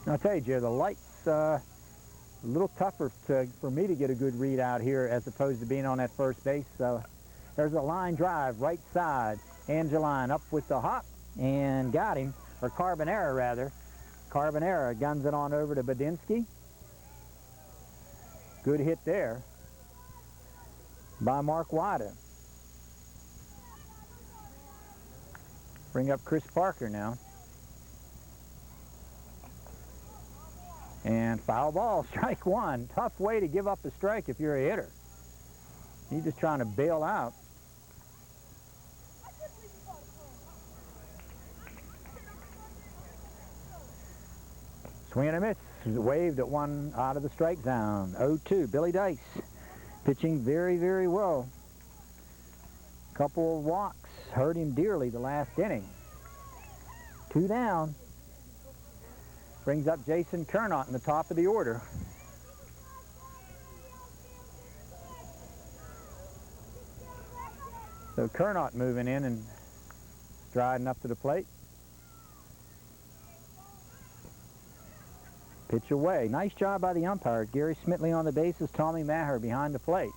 I'll tell you, Jerry, the light's a little tougher for me to get a good read out here as opposed to being on that first base. So there's a line drive right side. Angeline up with the hop and got him, or Carbonera rather. Carbonera guns it on over to Badinsky. Good hit there by Mark Wada. Bring up Chris Parker now. And foul ball, strike one. Tough way to give up a strike if you're a hitter. You're just trying to bail out. Swing and a miss. Waved at one out of the strike zone. 0-2. Billy Dice pitching very, very well. Couple of walks hurt him dearly the last inning. 2 down. Brings up Jason Kernot in the top of the order. So Kernot moving in and striding up to the plate. Pitch away. Nice job by the umpires. Gary Smitley on the bases, Tommy Maher behind the plate.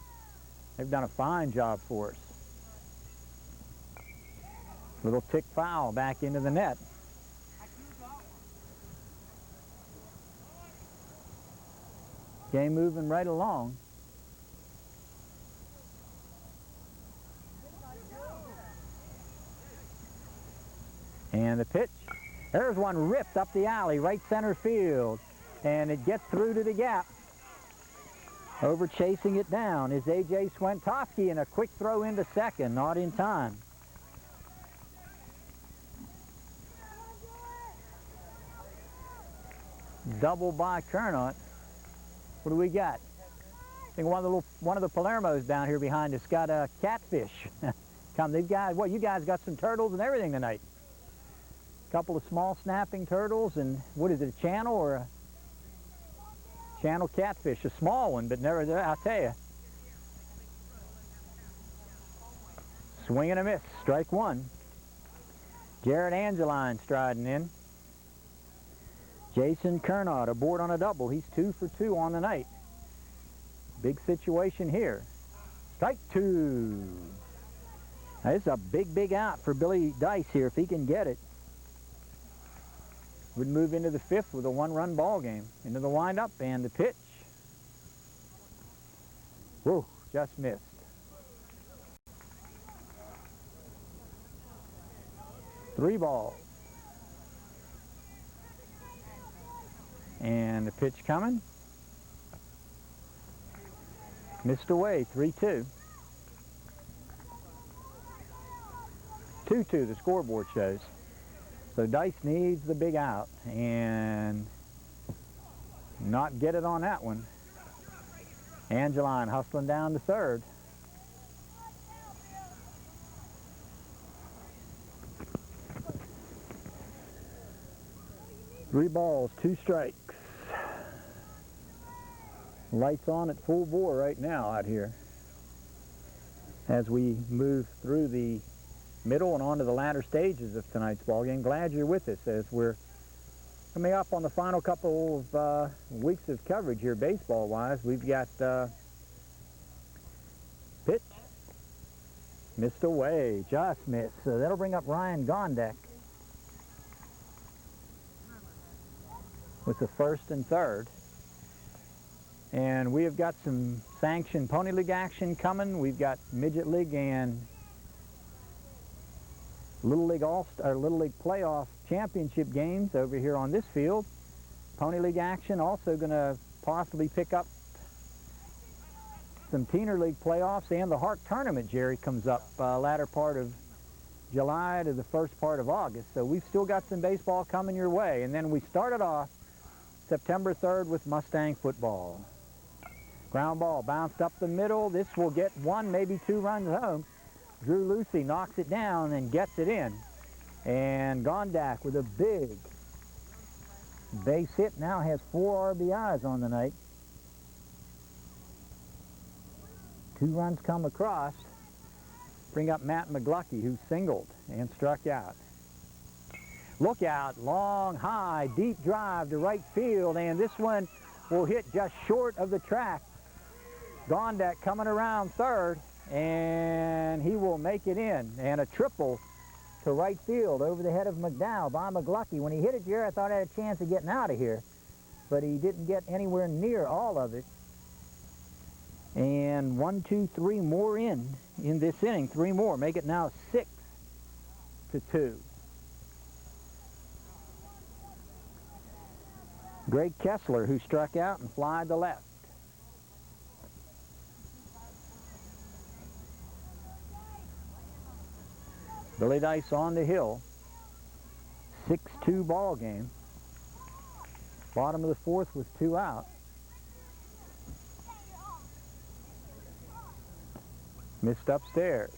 They've done a fine job for us. Little tick foul back into the net. Game moving right along. And the pitch. There's one ripped up the alley, right center field. And it gets through to the gap. Over chasing it down is A.J. Swentowski, and a quick throw into second, not in time. Double by Kernot. What do we got? I think one of the Palermos down here behind us got a catfish. Come, these guys. What, you guys got some turtles and everything tonight? A couple of small snapping turtles, and what is it, a channel or a channel catfish? A small one, but never. I'll tell you. Swing and a miss. Strike one. Jared Angeline striding in. Jason Kernot aboard on a double. He's 2 for 2 on the night. Big situation here. Strike two. Now, this is a big out for Billy Dice here if he can get it. Would move into the fifth with a one-run ball game. Into the windup and the pitch. Whoa, just missed. Three balls. And the pitch coming. Missed away, 3-2. 2-2, the scoreboard shows. So Dice needs the big out and not get it on that one. Angeline hustling down to third. Three balls, two strikes. Lights on at full bore right now out here as we move through the middle and onto the latter stages of tonight's ball game. Glad you're with us as we're coming up on the final couple of weeks of coverage here baseball-wise. We've got pitch. Missed away, just missed. So that'll bring up Ryan Gondek with the first and third. And we have got some sanctioned Pony League action coming. We've got Midget League and Little League Little League Playoff Championship games over here on this field. Pony League action also going to possibly pick up some Teener League playoffs, and the HARC tournament, Jerry, comes up latter part of July to the first part of August. So we've still got some baseball coming your way. And then we started off September 3rd with Mustang football. Ground ball bounced up the middle. This will get one, maybe two runs home. Drew Lucy knocks it down and gets it in. And Gondak with a big base hit now has 4 RBIs on the night. 2 runs come across. Bring up Matt McGlucky, who singled and struck out. Look out, long, high, deep drive to right field, and this one will hit just short of the track. Gondak coming around third, and he will make it in. And a triple to right field over the head of McDowell by McGlucky. When he hit it here, I thought I had a chance of getting out of here, but he didn't get anywhere near all of it. And 1, 2, 3 more in this inning. 3 more, make it now 6-2. Greg Kessler, who struck out and flied to left. Billy Dice on the hill. 6-2 ball game. Bottom of the fourth with 2 out. Missed upstairs.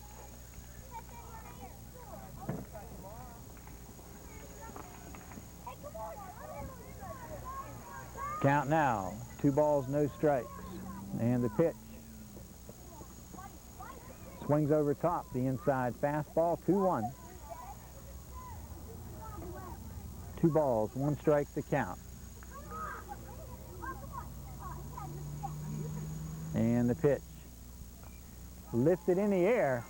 Count now. 2 balls, no strikes. And the pitch. Swings over top, the inside fastball, 2-1. 2 balls, 1 strike to count. And the pitch. Lifted in the air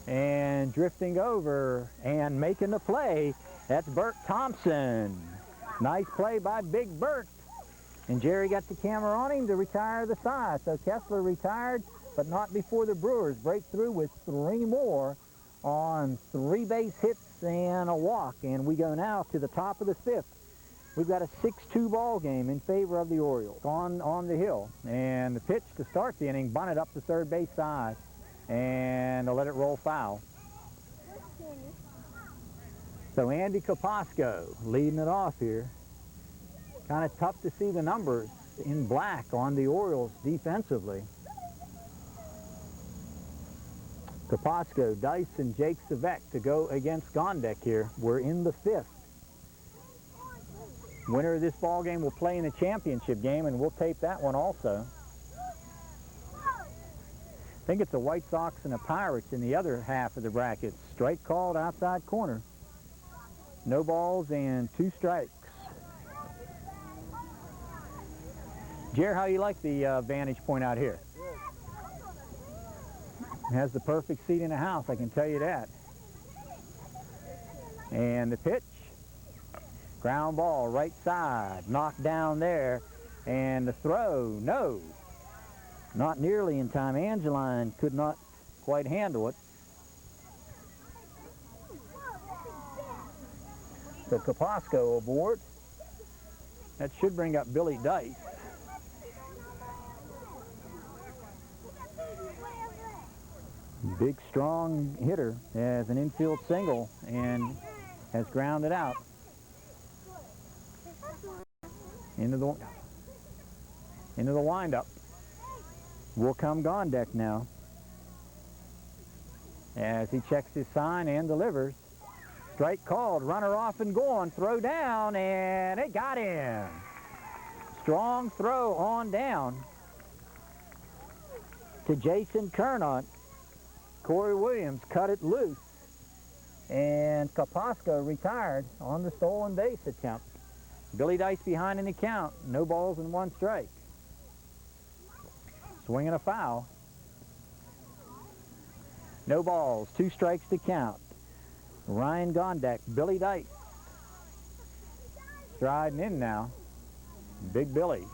and drifting over and making the play. That's Bert Thompson. Nice play by Big Bert. And Jerry got the camera on him to retire the side. So Kessler retired, but not before the Brewers break through with 3 more on 3 base hits and a walk. And we go now to the top of the 5th. We've got a 6-2 ball game in favor of the Orioles on the hill. And the pitch to start the inning, bunted up the third base side and to let it roll foul. So Andy Capasco leading it off here. Kind of tough to see the numbers in black on the Orioles defensively. Capasco, Dice, and Jake Savek to go against Gondek here. We're in the 5th. Winner of this ball game will play in the championship game, and we'll tape that one also. I think it's the White Sox and the Pirates in the other half of the bracket. Strike called outside corner. No balls and 2 strikes. Jer, how you like the vantage point out here? It has the perfect seat in the house, I can tell you that. And the pitch. Ground ball, right side, knocked down there, and the throw, no. Not nearly in time. Angeline could not quite handle it. So Capasco aboard. That should bring up Billy Dice. Big, strong hitter has an infield single and has grounded out. Into the windup. Will come Gondek now as he checks his sign and delivers. Strike called, runner off and gone, throw down, and it got him. Strong throw on down to Jason Kernot. Corey Williams cut it loose, and Capasco retired on the stolen base attempt. Billy Dice behind in the count. No balls and 1 strike. Swinging a foul. No balls, 2 strikes to count. Ryan Gondek, Billy Dice. Striding in now. Big Billy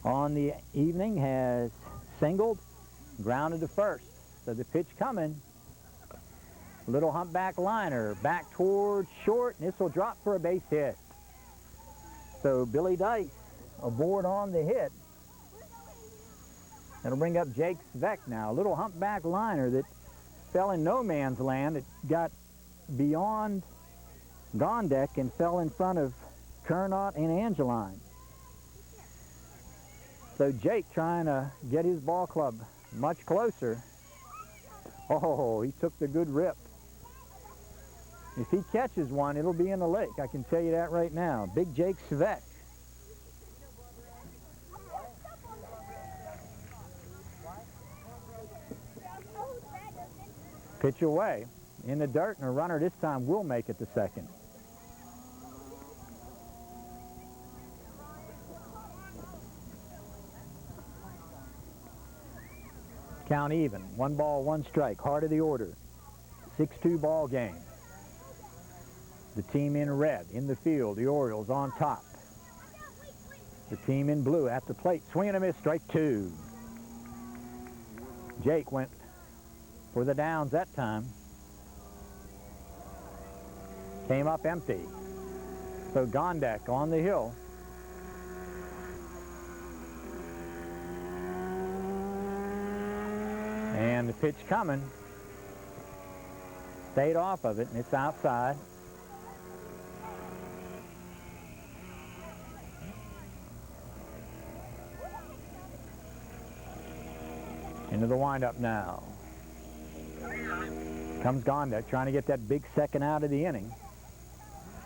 on the evening has singled, grounded to first. So the pitch coming. Little humpback liner, back towards short, and this will drop for a base hit. So Billy Dice aboard on the hit. That'll bring up Jake Svek now. A little humpback liner that fell in no man's land. It got beyond Gondek and fell in front of Kernot and Angeline. So Jake trying to get his ball club much closer. Oh, he took the good rip. If he catches one, it'll be in the lake. I can tell you that right now. Big Jake Svek. Pitch away in the dirt, and a runner this time will make it to second. Count even. 1 ball, 1 strike. Heart of the order. 6-2 ball game. The team in red in the field. The Orioles on top. The team in blue at the plate. Swing and a miss. Strike 2. Jake went for the downs that time. Came up empty. So Gondek on the hill. And the pitch coming. Stayed off of it, and it's outside. Into the windup now. Comes Gondek trying to get that big second out of the inning.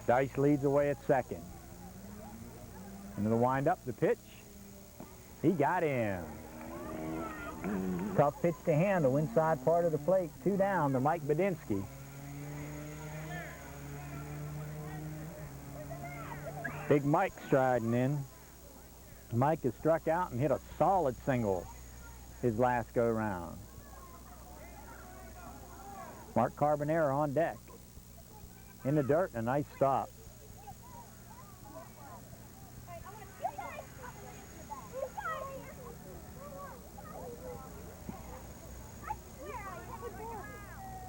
Dice leads away at second. Into the windup, the pitch. He got him. Tough pitch to handle, inside part of the plate. 2 down to Mike Badinsky. Big Mike striding in. Mike has struck out and hit a solid single his last go-round. Mark Carbonera on deck. In the dirt, and a nice stop.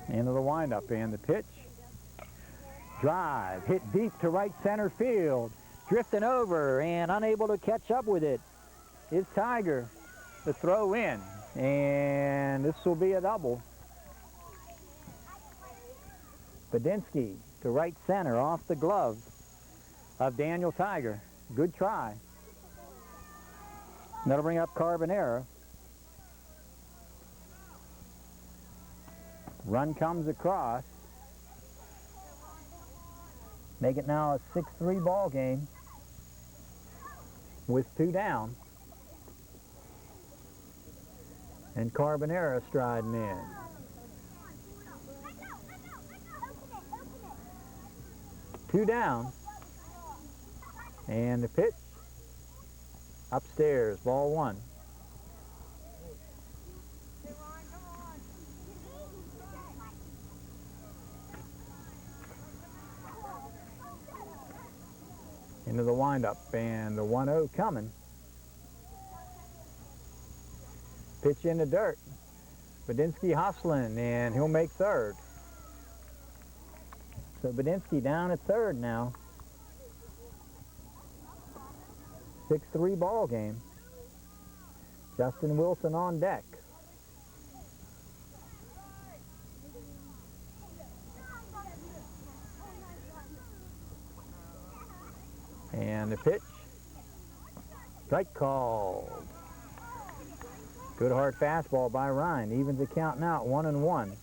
Into the windup, and the pitch. Drive, hit deep to right center field. Drifting over and unable to catch up with it is Tiger. The throw in, and this will be a double. Badinsky to right center off the glove of Daniel Tiger. Good try. That'll bring up Carbonera. Run comes across. Make it now a 6-3 ball game with 2 down. And Carbonera striding in. Two down. And the pitch upstairs, ball 1. Into the windup, and the 1-0 coming. Pitch in the dirt. Badinsky hustling, and he'll make third. So Badinsky down at third now. 6-3 ball game. Justin Wilson on deck. And the pitch. Strike called. Good hard fastball by Ryan. Evens the count now at 1-1.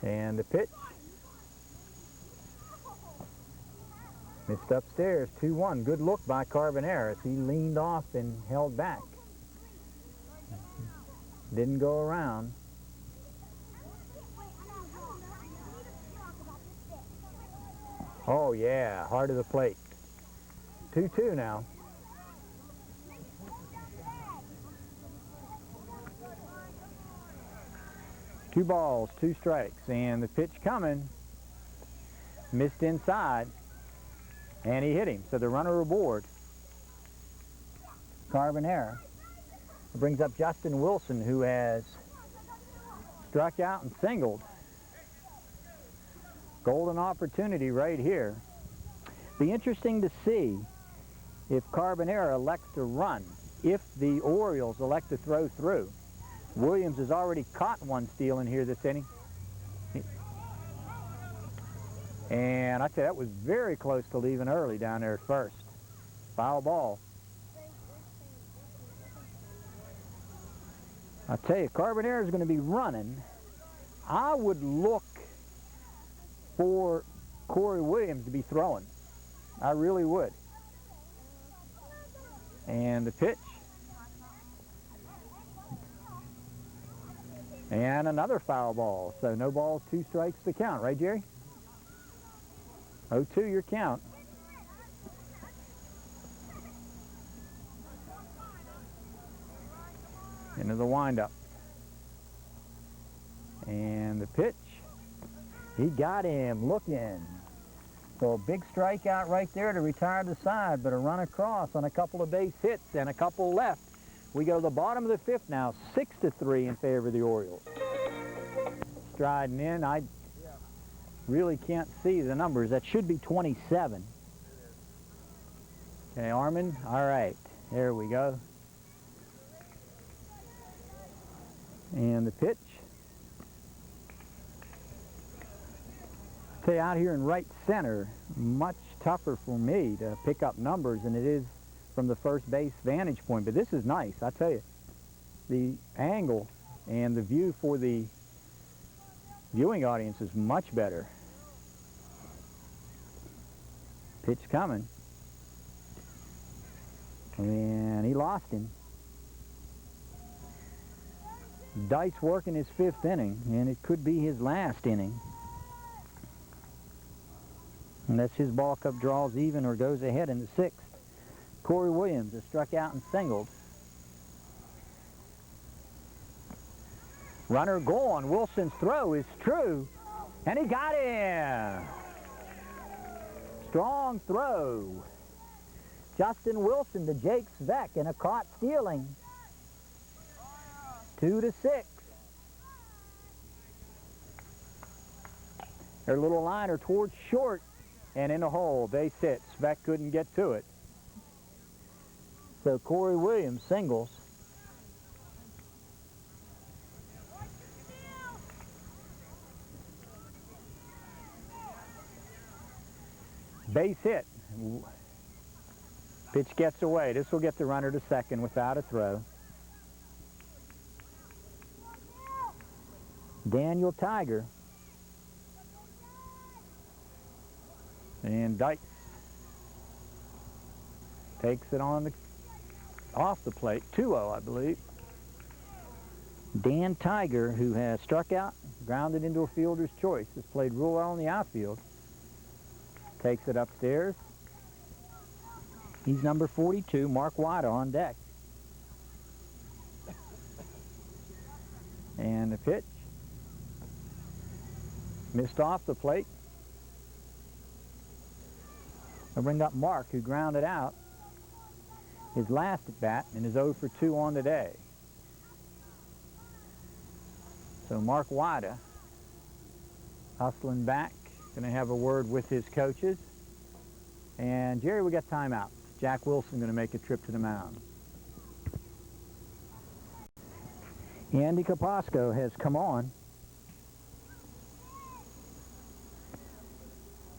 And the pitch. Missed upstairs, 2-1. Good look by Carbonera as he leaned off and held back. Didn't go around. Oh yeah, hard of the plate. 2-2 now. Two balls, 2 strikes, and the pitch coming. Missed inside, and he hit him, so the runner aboard. Carbonera brings up Justin Wilson, who has struck out and singled. Golden opportunity right here. Be interesting to see if Carbonera elects to run, if the Orioles elect to throw through. Williams has already caught one steal in here this inning. And I tell you, that was very close to leaving early down there at first. Foul ball. I tell you, Carbonera is going to be running. I would look for Corey Williams to be throwing. I really would. And the pitch. And another foul ball. So no balls, 2 strikes to count. Right, Jerry? 0-2 your count. Into the windup. And the pitch. He got him looking. So a big strikeout right there to retire the side, but a run across on a couple of base hits and a couple left. We go to the bottom of the 5th now, 6-3 in favor of the Orioles. Striding in, I really can't see the numbers. That should be 27. Okay, Armin, all right, there we go. And the pitch. Say out here in right center, much tougher for me to pick up numbers than it is from the first base vantage point, but this is nice. I tell you, the angle and the view for the viewing audience is much better. Pitch coming. And he lost him. Dice working his 5th inning, and it could be his last inning. Unless his ball club draws even or goes ahead in the 6th. Corey Williams has struck out and singled. Runner going. Wilson's throw is true. And he got him. Strong throw. Justin Wilson to Jake Sveck in a caught stealing. 2-6. Their little liner towards short and in the hole. Base hit. Sveck couldn't get to it. So Corey Williams singles. Base hit. Pitch gets away. This will get the runner to second without a throw. Daniel Tiger. And Dice takes it on off the plate. 2-0, I believe. Dan Tiger, who has struck out, grounded into a fielder's choice, has played real well in the outfield. Takes it upstairs. He's number 42, Mark Wada on deck. And the pitch. Missed off the plate. I'll bring up Mark, who grounded out his last at bat and is 0 for 2 on the day. So Mark Wada hustling back, going to have a word with his coaches. And Jerry, we got timeout. Jack Wilson going to make a trip to the mound. Andy Capasco has come on.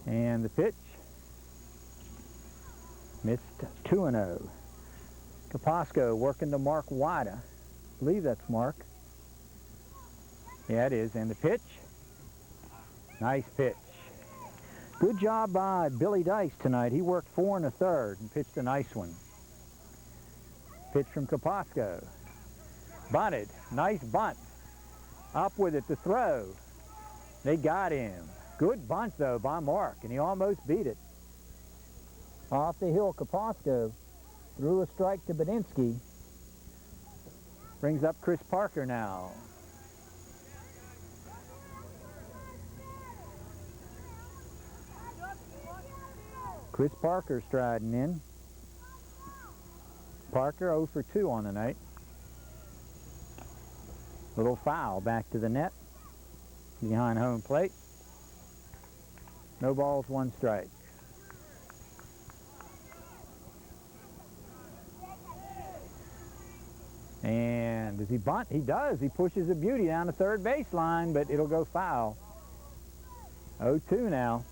And the pitch. Missed 2-0. Capasco working to Mark Wada. I believe that's Mark. Yeah, it is. And the pitch. Nice pitch. Good job by Billy Dice tonight. He worked 4 1/3 and pitched a nice one. Pitch from Capasco. Bunted. Nice bunt. Up with it to throw. They got him. Good bunt, though, by Mark, and he almost beat it. Off the hill, Capasco threw a strike to Badinsky. Brings up Chris Parker now. Chris Parker striding in. Parker 0 for 2 on the night. Little foul back to the net. Behind home plate. No balls, 1 strike. And does he bunt? He does. He pushes a beauty down the third baseline, but it'll go foul. 0-2 now.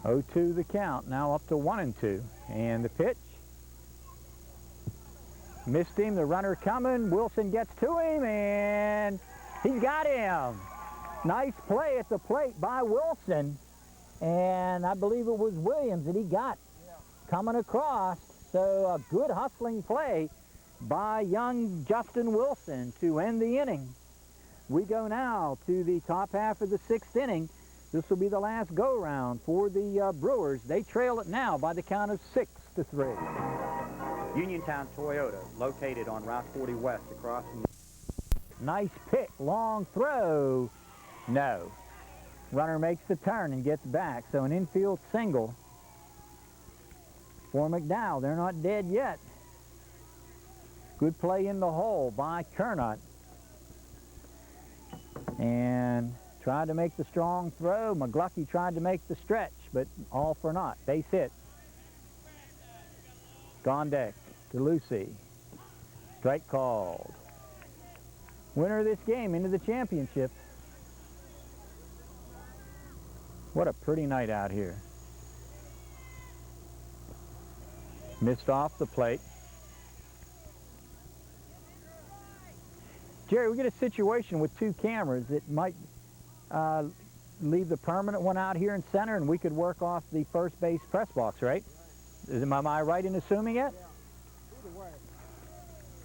Oh-2 the count, now up to 1-2. And the pitch. Missed him, the runner coming. Wilson gets to him, and he's got him. Nice play at the plate by Wilson. And I believe it was Williams that he got coming across. So a good hustling play by young Justin Wilson to end the inning. We go now to the top half of the 6th inning. This will be the last go-round for the Brewers. They trail it now by the count of 6-3. Uniontown Toyota, located on Route 40 West across from... Nice pick, long throw. No. Runner makes the turn and gets back, so an infield single for McDowell. They're not dead yet. Good play in the hole by Kernot. And tried to make the strong throw. McGlucky tried to make the stretch, but all for naught. Base hit. Gondek to Lucy. Strike called. Winner of this game into the championship. What a pretty night out here. Missed off the plate. Jerry, we get a situation with two cameras that might leave the permanent one out here in center, and we could work off the first base press box, right? Am I right in assuming it? Yeah, either way.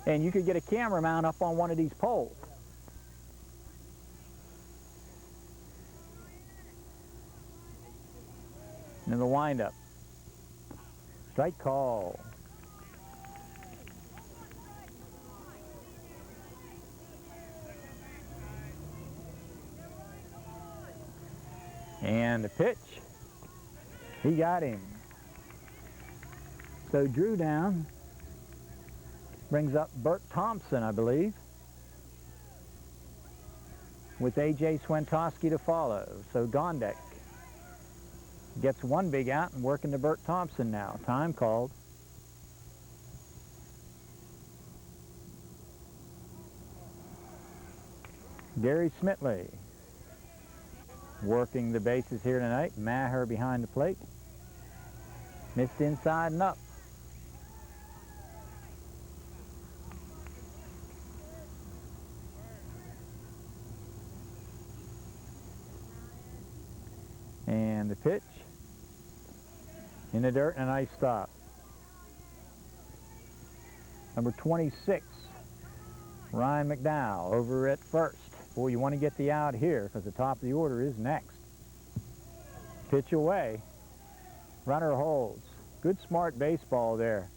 And you could get a camera mount up on one of these poles. And the windup. Strike call. And the pitch. He got him. So Drew down. Brings up Bert Thompson, I believe, with A.J. Swentowski to follow. So Gondek gets one big out and working to Bert Thompson now. Time called. Gary Smitley working the bases here tonight. Maher behind the plate. Missed inside and up. And the pitch in the dirt and a nice stop. Number 26, Ryan McDowell over at first. Boy, you want to get the out here because the top of the order is next. Pitch away. Runner holds. Good smart baseball there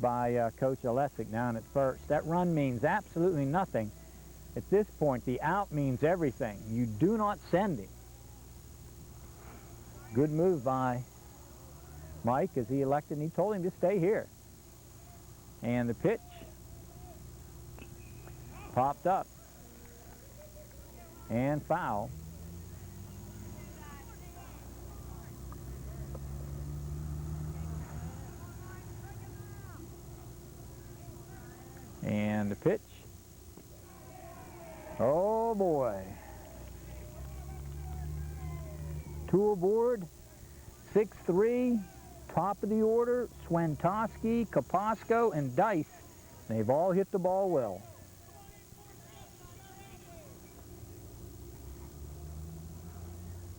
by Coach Olesic down at first. That run means absolutely nothing. At this point, the out means everything. You do not send him. Good move by Mike as he elected, and he told him to stay here. And the pitch popped up and foul. And the pitch. Oh boy. Two aboard, 6-3, top of the order, Swentowski, Kapasco, and Dice. They've all hit the ball well.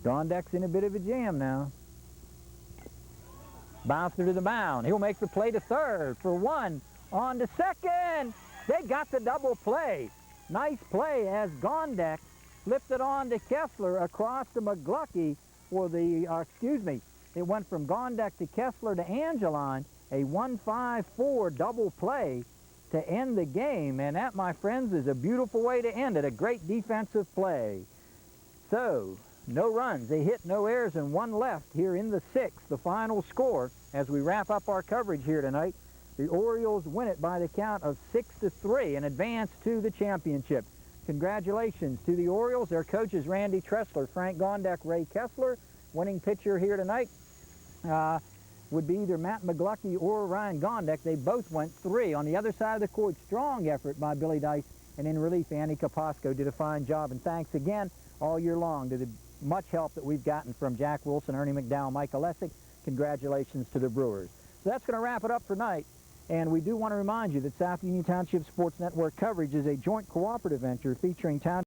Gondek's in a bit of a jam now. Bouncer to the mound. He'll make the play to third for one. On to second. They got the double play. Nice play as Gondek flipped it on to Kessler across to McGluckie. For the, it went from Gondek to Kessler to Angeline, a 1-5-4 double play to end the game, and that, my friends, is a beautiful way to end it, a great defensive play. So, no runs, they hit, no errors, and one left here in the sixth, the final score, as we wrap up our coverage here tonight. The Orioles win it by the count of 6-3 and advance to the championship. Congratulations to the Orioles. Their coaches Randy Tressler, Frank Gondek, Ray Kessler. Winning pitcher here tonight would be either Matt McGluckie or Ryan Gondek. They both went 3. On the other side of the court, strong effort by Billy Dice, and in relief, Andy Kapasco did a fine job. And thanks again all year long to the much help that we've gotten from Jack Wilson, Ernie McDowell, Mike Olesic. Congratulations to the Brewers. So that's going to wrap it up for tonight. And we do want to remind you that South Union Township Sports Network coverage is a joint cooperative venture featuring town